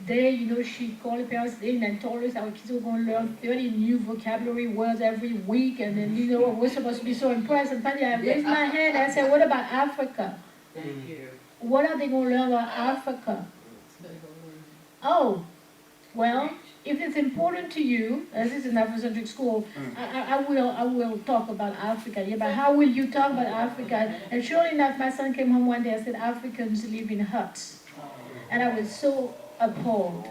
day, she called the parents in and told us our kids were going to learn 30 new vocabulary words every week, and then, we're supposed to be so impressed. And finally I raised my hand and I said, what about Africa? Thank you. What are they going to learn about Africa? Oh, well, if it's important to you, as this is an Afrocentric school, I will talk about Africa. Yeah, but how will you talk about Africa? And sure enough, my son came home one day and said, Africans live in huts. And I was so appalled.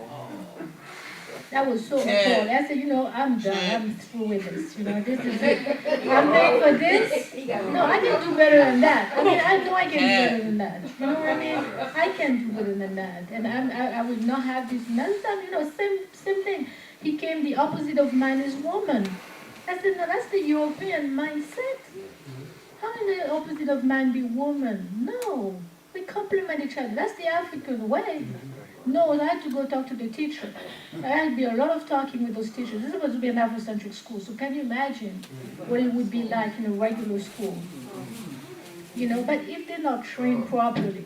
That was so appalled. I said, I'm done. I'm through with this. This is it. I'm paying for this. No, I can do better than that. I know I can do better than that. You know what I mean? I can do better than that. And I would not have this nonsense. Same thing. He came, the opposite of mine is woman. I said, no, that's the European mindset. How can the opposite of man be woman? No. We complement each other. That's the African way. No, I had to go talk to the teacher. I had to be a lot of talking with those teachers. This is supposed to be an Afrocentric school, so can you imagine what it would be like in a regular school? But if they're not trained properly,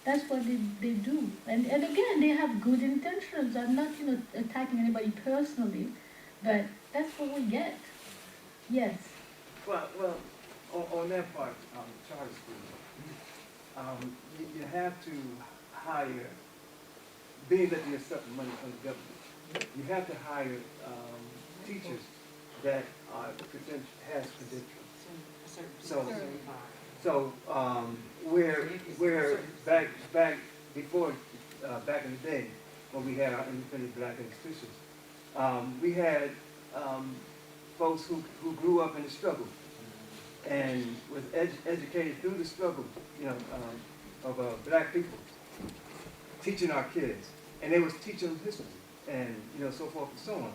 that's what they do. And again, they have good intentions. I'm not, attacking anybody personally, but that's what we get. Yes. Well, on that part, charter school, you have to hire, being that you're accepting money from the government, you have to hire teachers that are has credentials. So where back before back in the day when we had our independent black institutions, we had folks who grew up in the struggle and was educated through the struggle, of black people, teaching our kids, and they was teaching them history and so forth and so on.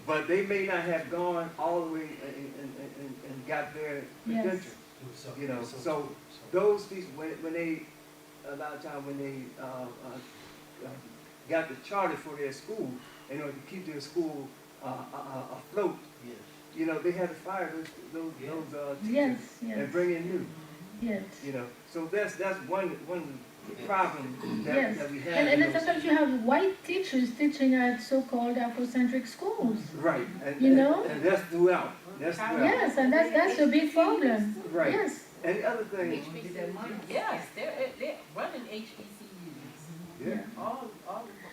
But they may not have gone all the way and got their credentials. So those people, when they a lot of times when they got the charter for their school in order to keep their school afloat, they had to fire those teachers and bring in new. Yes. So that's one problem that we have. And then sometimes you have white teachers teaching at so-called Afrocentric schools. Right. And that's throughout. Yes, and that's a big problem. Right. Yes. And the other thing. Yes, they're running HBCUs. Yeah. All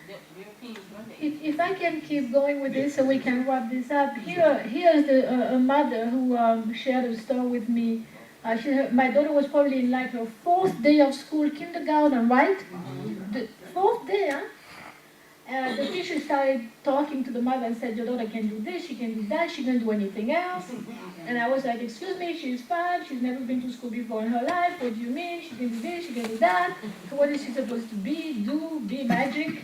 the Europeans run the If I can keep going with this so we can wrap this up, here's a mother who shared a story with me. My daughter was probably in like her 4th day of school, kindergarten, right? The 4th day, huh? And the teacher started talking to the mother and said, your daughter can do this, she can do that, she can do anything else. And I was like, excuse me, she's 5, she's never been to school before in her life, what do you mean? She can do this, she can do that. So what is she supposed to be magic?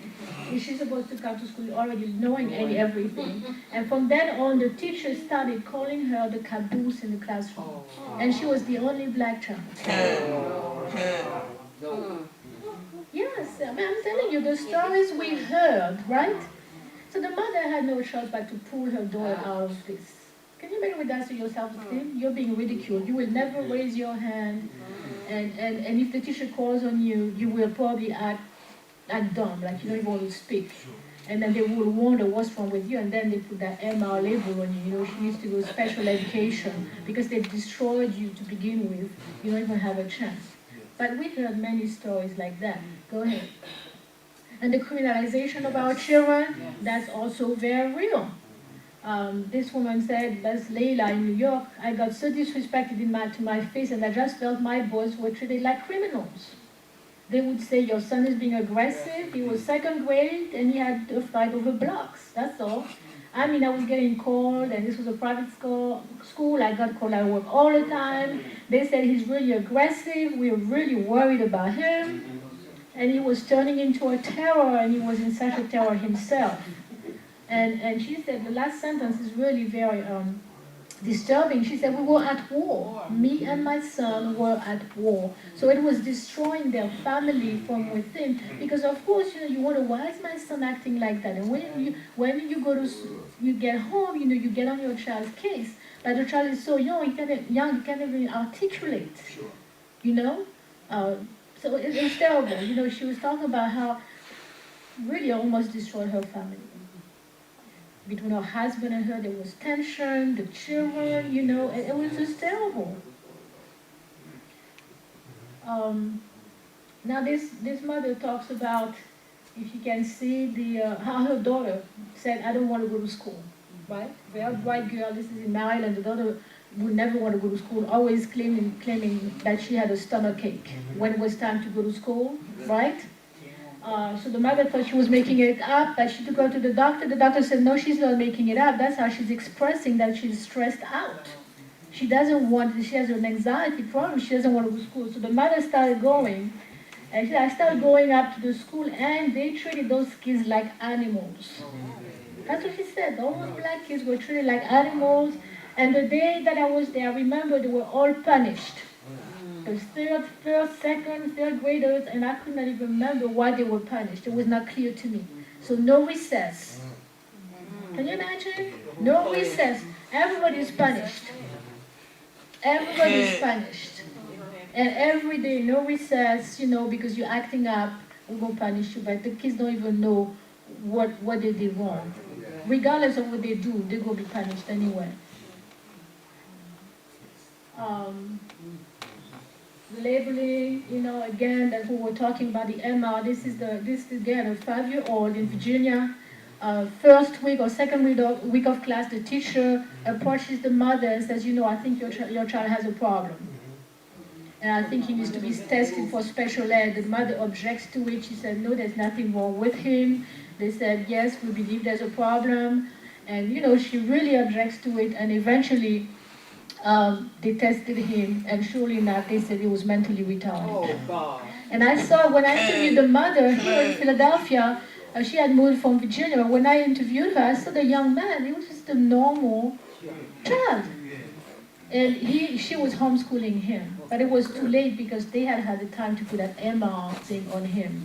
Is she supposed to come to school already knowing everything? And from then on, the teacher started calling her the caboose in the classroom. And she was the only black child. Yes, I mean, I'm telling you, the stories we heard, right? So the mother had no choice but to pull her daughter out of this. Can you imagine with that to your self-esteem? You're being ridiculed. You will never raise your hand. And if the teacher calls on you, you will probably act dumb, like you don't even want to speak. And then they will wonder what's wrong with you, and then they put that MR label on you. You know, she needs to go special education because they've destroyed you to begin with. You don't even have a chance. But we've heard many stories like that. Go ahead. And the criminalization of our children, that's also very real. This woman said, that's Leila in New York, I got so disrespected to my face, and I just felt my boys were treated like criminals. They would say, your son is being aggressive, he was 2nd grade, and he had a fight over blocks, that's all. I mean, I was getting called, and this was a private school. I got called at work all the time. They said he's really aggressive, we're really worried about him. And he was turning into a terror, and he was in such a terror himself. And she said, the last sentence is really very disturbing. She said, we were at war. Me and my son were at war. So it was destroying their family from within. Because of course, you wonder, why is my son acting like that? And when you go to, you get home, you get on your child's case. But the child is so young, he can't even articulate. So it's terrible. She was talking about how really almost destroyed her family. Between her husband and her, there was tension, the children, it was just terrible. Now this mother talks about, if you can see how her daughter said, I don't want to go to school, right? Very bright girl, this is in Maryland, the daughter would never want to go to school, always claiming that she had a stomachache when it was time to go to school, right? So the mother thought she was making it up, but she took her to the doctor. The doctor said, no, she's not making it up. That's how she's expressing that she's stressed out. She has an anxiety problem. She doesn't want to go to school. So the mother started going, and she said, I started going up to the school, and they treated those kids like animals. That's what she said. All those black kids were treated like animals. And the day that I was there, I remember they were all punished. The third graders, and I could not even remember why they were punished. It was not clear to me. So no recess. Can you imagine? No recess. Everybody is punished. Everybody is punished. And every day, no recess, because you're acting up, we're going to punish you. But the kids don't even know what they did wrong. Regardless of what they do, they're going to be punished anyway. Labeling, again, that we were talking about the MR. This is again a 5-year-old in Virginia. First week or second week of class, the teacher approaches the mother and says, I think your child has a problem. And I think he needs to be tested for special ed. The mother objects to it. She said, no, there's nothing wrong with him. They said, yes, we believe there's a problem. And, she really objects to it. And eventually, they tested him, and surely enough, they said he was mentally retarded. Oh, God. And I saw, when I interviewed the mother here in Philadelphia, she had moved from Virginia. When I interviewed her, I saw the young man. He was just a normal child. And she was homeschooling him. But it was too late because they had had the time to put that MR thing on him.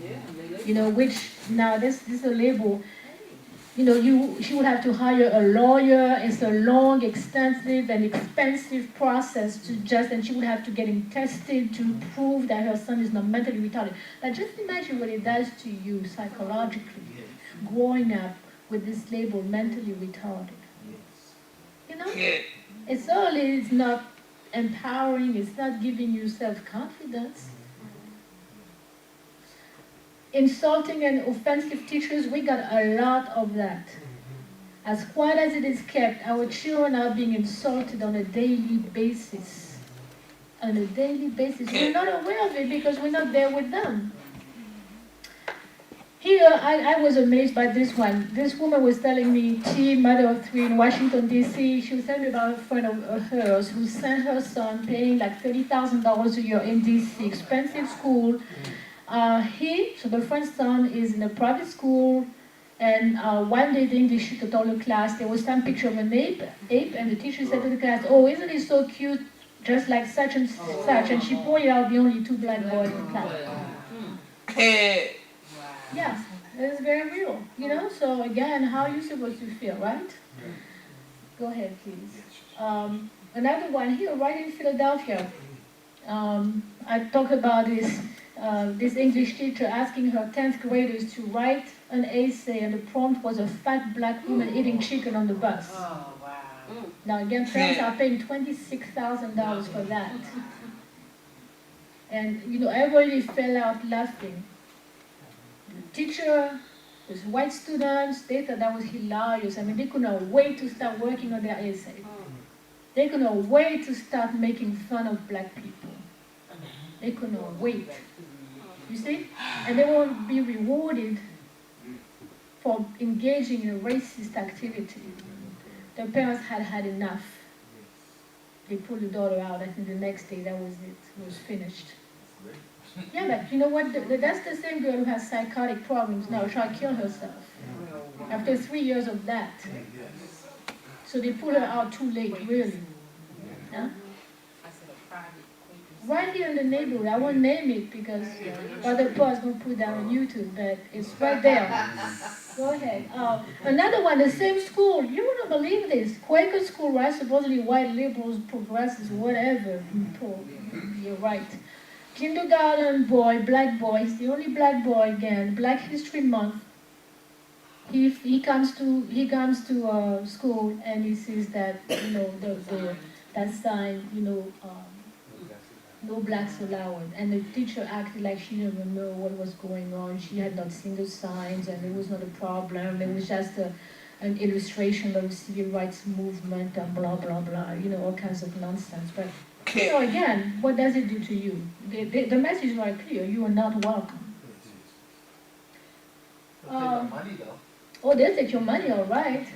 Which now, this is a label. She would have to hire a lawyer. It's a long, extensive, and expensive process and she would have to get him tested to prove that her son is not mentally retarded. Now just imagine what it does to you psychologically, growing up with this label, mentally retarded. It's not empowering, it's not giving you self-confidence. Insulting and offensive teachers, we got a lot of that. As quiet as it is kept, our children are being insulted on a daily basis. On a daily basis. We're not aware of it because we're not there with them. Here, I was amazed by this one. This woman was telling me, she, mother of three in Washington, D.C., she was telling me about a friend of hers who sent her son paying like $30,000 a year in D.C., expensive school. So the friend's son is in a private school, and one day the English teacher told the class there was some picture of an ape, and the teacher said to the class, "Oh, isn't he so cute, just like such and such?" And she pointed out the only two black boys in class. Yes, it's very real, So again, how are you supposed to feel, right? Go ahead, please. Another one here, right in Philadelphia. I talk about this English teacher asking her 10th graders to write an essay, and the prompt was a fat black woman eating chicken on the bus. Oh, wow. Now again, parents are paying $26,000 for that. And everybody fell out laughing. The teacher, those white students, they thought that was hilarious. I mean, they could not wait to start working on their essay. They could not wait to start making fun of black people. They could not wait. You see? And they won't be rewarded for engaging in a racist activity. Their parents had had enough. They pulled the daughter out. I think the next day that was it. It was finished. Yeah, but you know what? That's the same girl who has psychotic problems now, trying to kill herself. After 3 years of that. So they pulled her out too late, really. Huh? Right here in the neighborhood, I won't name it because other parts don't put that on YouTube, but it's right there. Go ahead. Another one, the same school. You wouldn't believe this. Quaker school, right? Supposedly white liberals, progressives, whatever. You're right. Kindergarten boy, black boy. He's the only black boy again. Black History Month. He comes to school and he sees that that sign no blacks allowed, and the teacher acted like she didn't know what was going on. She had not seen the signs, and it was not a problem. It was just an illustration of the civil rights movement and blah blah blah. All kinds of nonsense. But again, what does it do to you? The message is very clear. You are not welcome. Money though. Oh, they'll take your money, all right.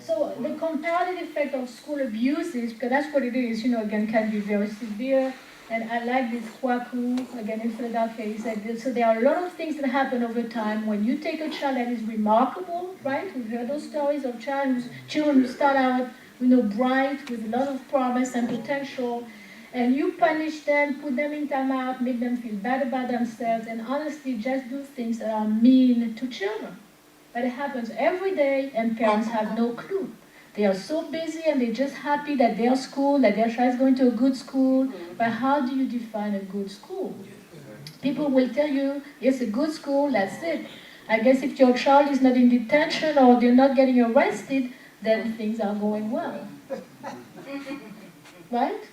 So the compounded effect of school abuses, because that's what it is, again, can be very severe. And I like this Kwaku, again, in Philadelphia, he said, so there are a lot of things that happen over time when you take a child that is remarkable, right? We've heard those stories of children who start out, bright, with a lot of promise and potential, and you punish them, put them in timeout, make them feel bad about themselves, and honestly just do things that are mean to children. But it happens every day, and parents have no clue. They are so busy, and they're just happy that their school, that their child is going to a good school. But how do you define a good school? People will tell you, it's a good school, that's it. I guess if your child is not in detention or they're not getting arrested, then things are going well. Right?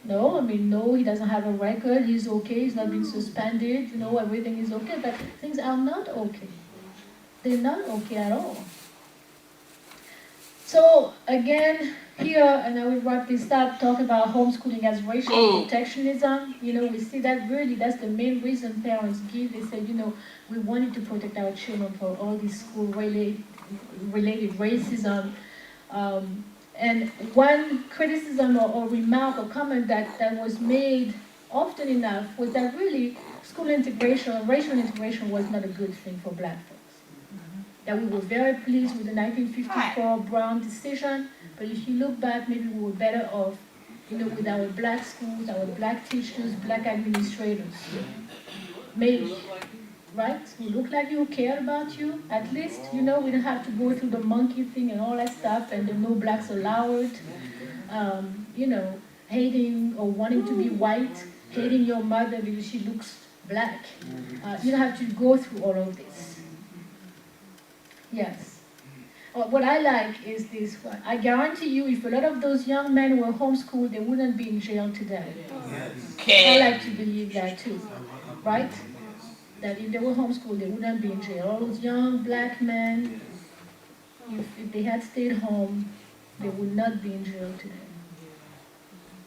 No, no, he doesn't have a record, he's okay, he's not being suspended, everything is okay, but things are not okay. They're not okay at all. So again, here, and I will wrap this up, talk about homeschooling as racial protectionism. We see that really, that's the main reason parents give. They say, we wanted to protect our children from all this school-related racism. And one criticism or remark or comment that was made often enough was that really school integration, racial integration was not a good thing for black folks. That we were very pleased with the 1954 Brown decision, but if you look back, maybe we were better off, with our black schools, our black teachers, black administrators. Maybe, right? Who looked like you, cared about you. At least, we didn't have to go through the monkey thing and all that stuff, and the no blacks allowed. Hating or wanting to be white, hating your mother because she looks black. You don't have to go through all of this. Yes. What I like is this one. I guarantee you, if a lot of those young men were homeschooled, they wouldn't be in jail today. I like to believe that too, right? That if they were homeschooled, they wouldn't be in jail. All those young black men, if they had stayed home, they would not be in jail today.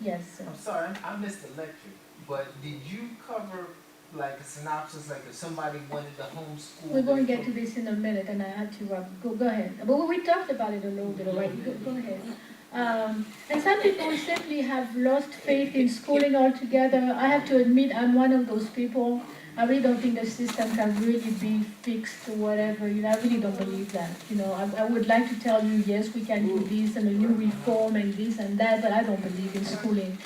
Yes, sir. I'm sorry, I missed the lecture, but did you cover like a synopsis, like if somebody wanted to homeschool? We're going to get to this in a minute, and I had to go ahead. But we talked about it a little bit already. Go ahead. And some people simply have lost faith in schooling altogether. I have to admit, I'm one of those people. I really don't think the system can really be fixed or whatever. You know, I really don't believe that. You know, I would like to tell you, yes, we can do this and a new reform and this and that, but I don't believe in schooling.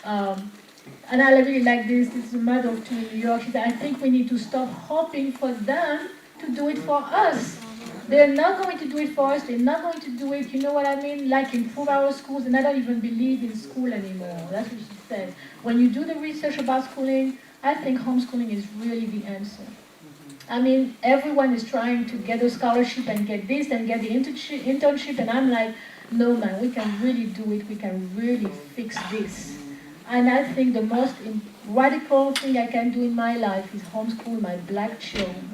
And I really like this. This is a mother of two in New York. She said, I think we need to stop hoping for them to do it for us. They're not going to do it for us. They're not going to do it, you know what I mean? Like improve our schools, and I don't even believe in school anymore. That's what she said. When you do the research about schooling, I think homeschooling is really the answer. I mean, everyone is trying to get a scholarship and get this and get the internship, and I'm like, no man, we can really do it. We can really fix this. And I think the most radical thing I can do in my life is homeschool my black children.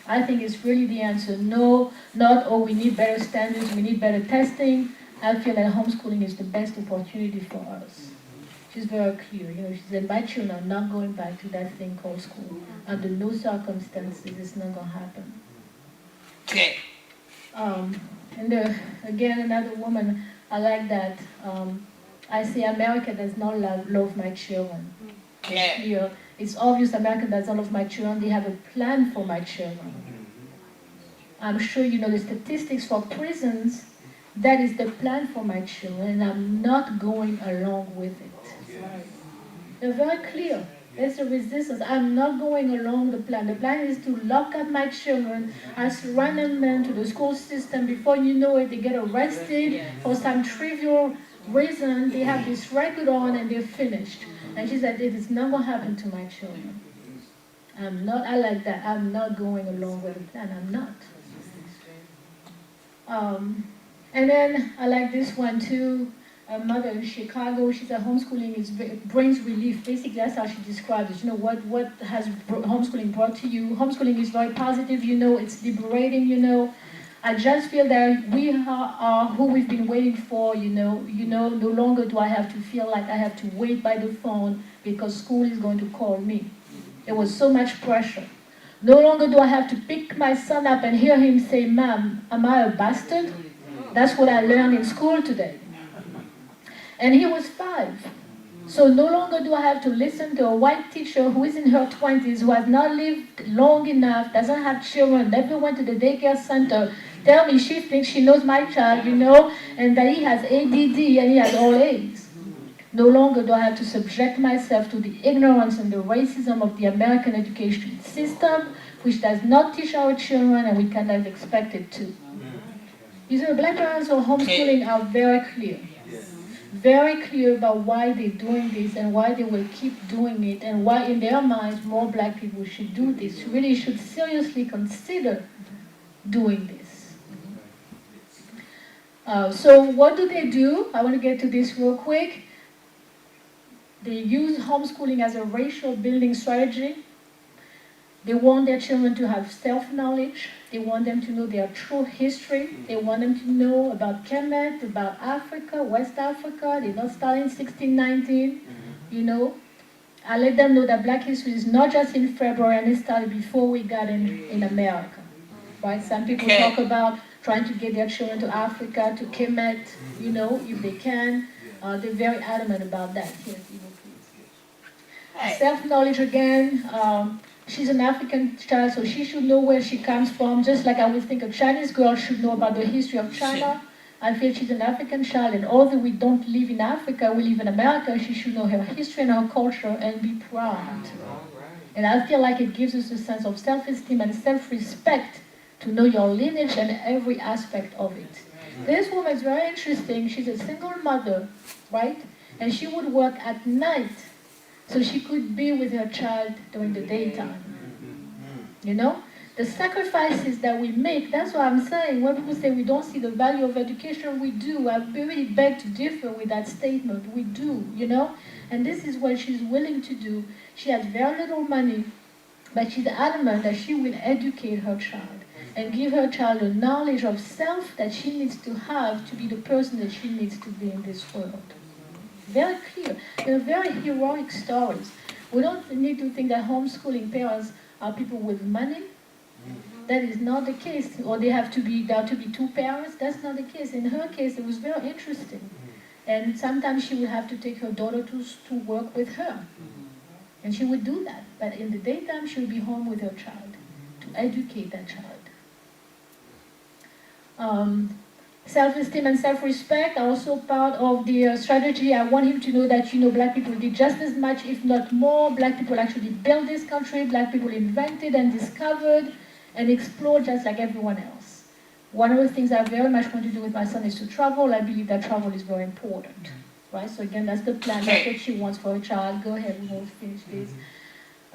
I think it's really the answer. No, not, oh, we need better standards, we need better testing. I feel that homeschooling is the best opportunity for us. She's very clear. You know, she said, my children are not going back to that thing called school. Under no circumstances, it's not going to happen. Okay. And again, another woman, I like that. I say America does not love my children. It's clear. It's obvious America does not love my children. They have a plan for my children. I'm sure you know the statistics for prisons. That is the plan for my children, and I'm not going along with it. They're very clear. There's a resistance. I'm not going along the plan. The plan is to lock up my children and surrender them to the school system. Before you know it, they get arrested for some trivial reason. They have this record on and they're finished. And she said, it is not going to happen to my children. I like that. I'm not going along with the plan. I'm not. And then I like this one too. A mother in Chicago, she said homeschooling brings relief. Basically, that's how she described it. You know, what has homeschooling brought to you? Homeschooling is very positive, you know, it's liberating, you know. I just feel that we are who we've been waiting for, you know, no longer do I have to feel like I have to wait by the phone because school is going to call me. There was so much pressure. No longer do I have to pick my son up and hear him say, Mom, am I a bastard? That's what I learned in school today. And he was 5. So no longer do I have to listen to a white teacher who is in her 20s, who has not lived long enough, doesn't have children, never went to the daycare center, tell me she thinks she knows my child, you know, and that he has ADD and he has all A's. No longer do I have to subject myself to the ignorance and the racism of the American education system, which does not teach our children and we cannot expect it to. You see, the black parents of homeschooling are very clear. Very clear about why they're doing this and why they will keep doing it and why in their minds more black people should do this, really should seriously consider doing this. So what do? I want to get to this real quick. They use homeschooling as a racial building strategy. They want their children to have self-knowledge. They want them to know their true history. They want them to know about Kemet, about Africa, West Africa. They don't start in 1619, you know. I let them know that black history is not just in February and it started before we got in America, right? Some people talk about trying to get their children to Africa, to Kemet, you know, if they can. They're very adamant about that. Yes, Evo, please. Self-knowledge again. She's an African child, so she should know where she comes from, just like I would think a Chinese girl should know about the history of China. I feel she's an African child, and although we don't live in Africa, we live in America, she should know her history and her culture and be proud. And I feel like it gives us a sense of self-esteem and self-respect to know your lineage and every aspect of it. This woman is very interesting. She's a single mother, right? And she would work at night so she could be with her child during the daytime. You know? The sacrifices that we make, that's what I'm saying. When people say we don't see the value of education, we do. I really beg to differ with that statement. We do, you know? And this is what she's willing to do. She has very little money, but she's adamant that she will educate her child and give her child the knowledge of self that she needs to have to be the person that she needs to be in this world. Very clear. They're very heroic stories. We don't need to think that homeschooling parents are people with money. That is not the case. Or there have to be two parents. That's not the case. In her case, it was very interesting. And sometimes she would have to take her daughter to work with her. And she would do that. But in the daytime, she would be home with her child to educate that child. Self-esteem and self-respect are also part of the strategy. I want him to know that, Black people did just as much, if not more. Black people actually built this country. Black people invented and discovered and explored just like everyone else. One of the things I very much want to do with my son is to travel. I believe that travel is very important, right? So again, that's the plan. That's what she wants for a child. Go ahead, we won't finish this.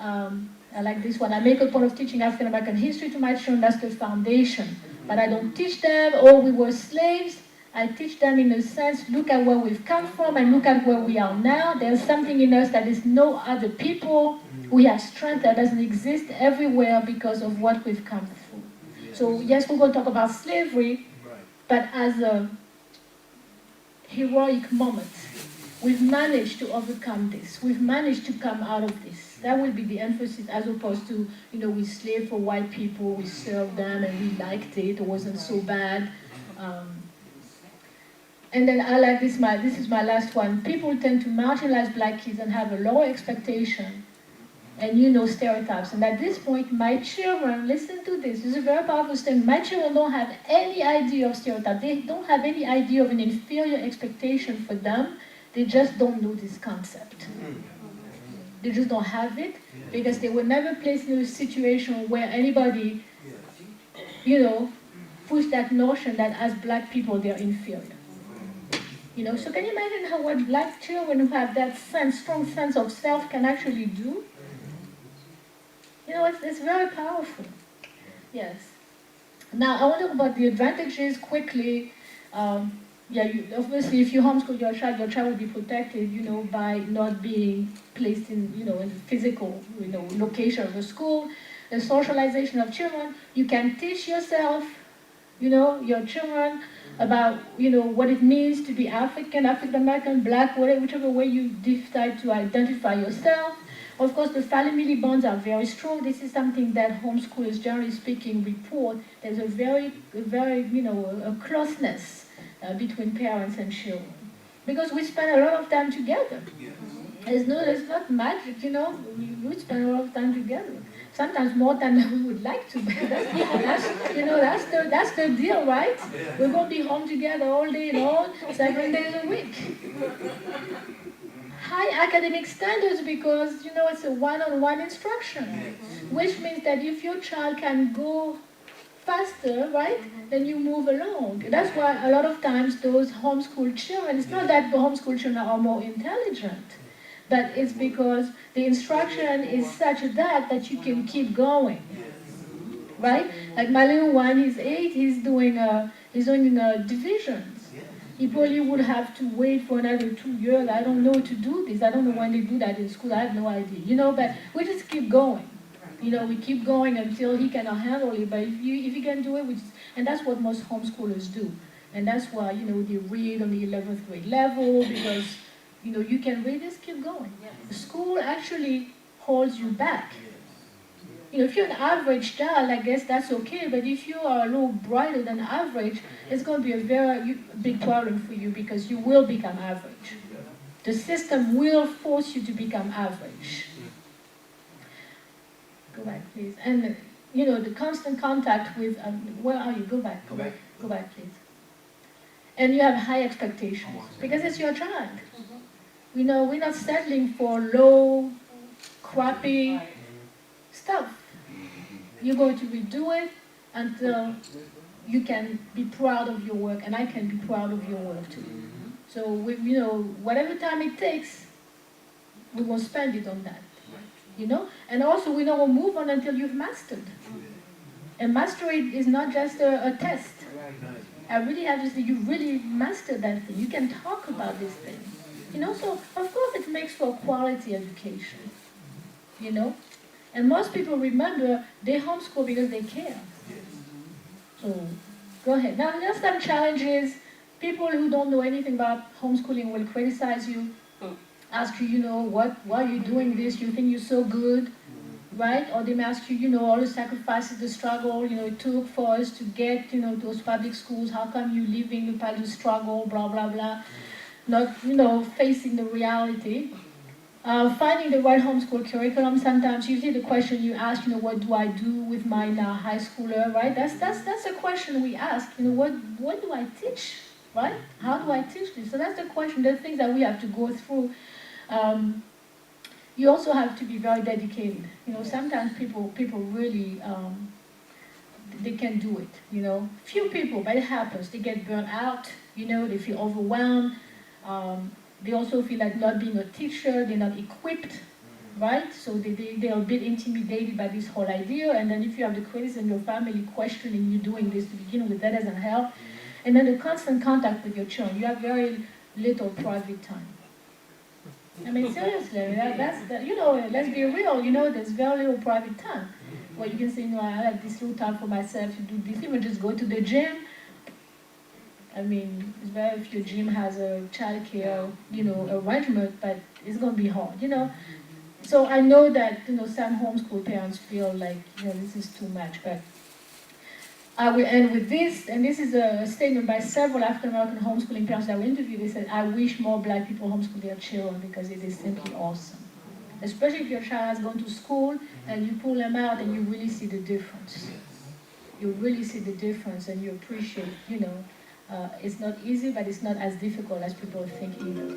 I like this one. I make a point of teaching African American history to my children. That's the foundation. But I don't teach them, oh, we were slaves. I teach them in a sense, look at where we've come from and look at where we are now. There's something in us that is no other people. We have strength that doesn't exist everywhere because of what we've come through. So yes, we're going to talk about slavery, but as a heroic moment. We've managed to overcome this. We've managed to come out of this. That will be the emphasis, as opposed to, we slaved for white people, we served them, and we liked it. It wasn't so bad. And then I like this. This is my last one. People tend to marginalize Black kids and have a lower expectation, and stereotypes. And at this point, my children, listen to this. This is a very powerful statement. My children don't have any idea of stereotypes. They don't have any idea of an inferior expectation for them. They just don't know this concept. They just don't have it because they were never placed in a situation where anybody, pushed that notion that as Black people they're inferior. So can you imagine what Black children who have that strong sense of self can actually do? It's very powerful. Yes. Now I want to talk about the advantages quickly. Obviously, if you homeschool your child will be protected, by not being placed in, in the physical, location of the school. The socialization of children, you can teach yourself, your children about, what it means to be African American, Black, whichever way you decide to identify yourself. Of course, the family bonds are very strong. This is something that homeschoolers, generally speaking, report. There's a very, a closeness between parents and children, because we spend a lot of time together. It's not magic, we spend a lot of time together. Sometimes more time than we would like to. That's the deal, right? We're going to be home together all day long, 7 days a week. High academic standards because, it's a one-on-one instruction, which means that if your child can go faster, right, then you move along. That's why a lot of times those homeschool children, it's not that the homeschool children are more intelligent, but it's because the instruction is such that you can keep going, right? Like my little one, he's 8, he's doing divisions. He probably would have to wait for another 2 years. I don't know to do this. I don't know when they do that in school. I have no idea, but we just keep going. We keep going until he cannot handle it. But if he can do it, and that's what most homeschoolers do. And that's why, they read on the 11th grade level because, you can read, just keep going. The school actually holds you back. If you're an average child, I guess that's okay. But if you are a little brighter than average, it's going to be a very big problem for you because you will become average. The system will force you to become average. Go back, please. And, the constant contact with, where are you? Go back, please. And you have high expectations because it's your child. We're not settling for low, crappy stuff. You're going to redo it until you can be proud of your work, and I can be proud of your work too. So, whatever time it takes, we will spend it on that. And also we don't move on until you've mastered. And mastery is not just a test. I really have to say, you really mastered that thing. You can talk about this thing. So of course it makes for quality education. And most people remember they homeschool because they care. So go ahead. Now there's some challenges. People who don't know anything about homeschooling will criticize you. ask you, why are you doing this? You think you're so good, right? Or they may ask you, all the sacrifices, the struggle, it took for us to get, those public schools. How come you living the public struggle, blah, blah, blah. Not, facing the reality. Finding the right homeschool curriculum. Sometimes, usually the question you ask, what do I do with my high schooler, right? That's a question we ask. What do I teach, right? How do I teach this? So that's the question. The things that we have to go through. You also have to be very dedicated. Sometimes people really they can do it. Few people, but it happens. They get burnt out. They feel overwhelmed. They also feel like not being a teacher, they're not equipped, right? So they're a bit intimidated by this whole idea. And then if you have the critics in your family questioning you doing this to begin with, that doesn't help. And then the constant contact with your children, you have very little private time. I mean, seriously, let's be real, there's very little private time. Where you can say, I have this little time for myself to do this, even just go to the gym. I mean, it's better if your gym has a childcare, arrangement, but it's going to be hard, So I know that, some homeschool parents feel like, this is too much, but I will end with this, and this is a statement by several African-American homeschooling parents that were interviewed. They said, I wish more black people homeschool their children because it is simply awesome. Especially if your child has gone to school and you pull them out and you really see the difference. You really see the difference and you appreciate, it's not easy, but it's not as difficult as people think either.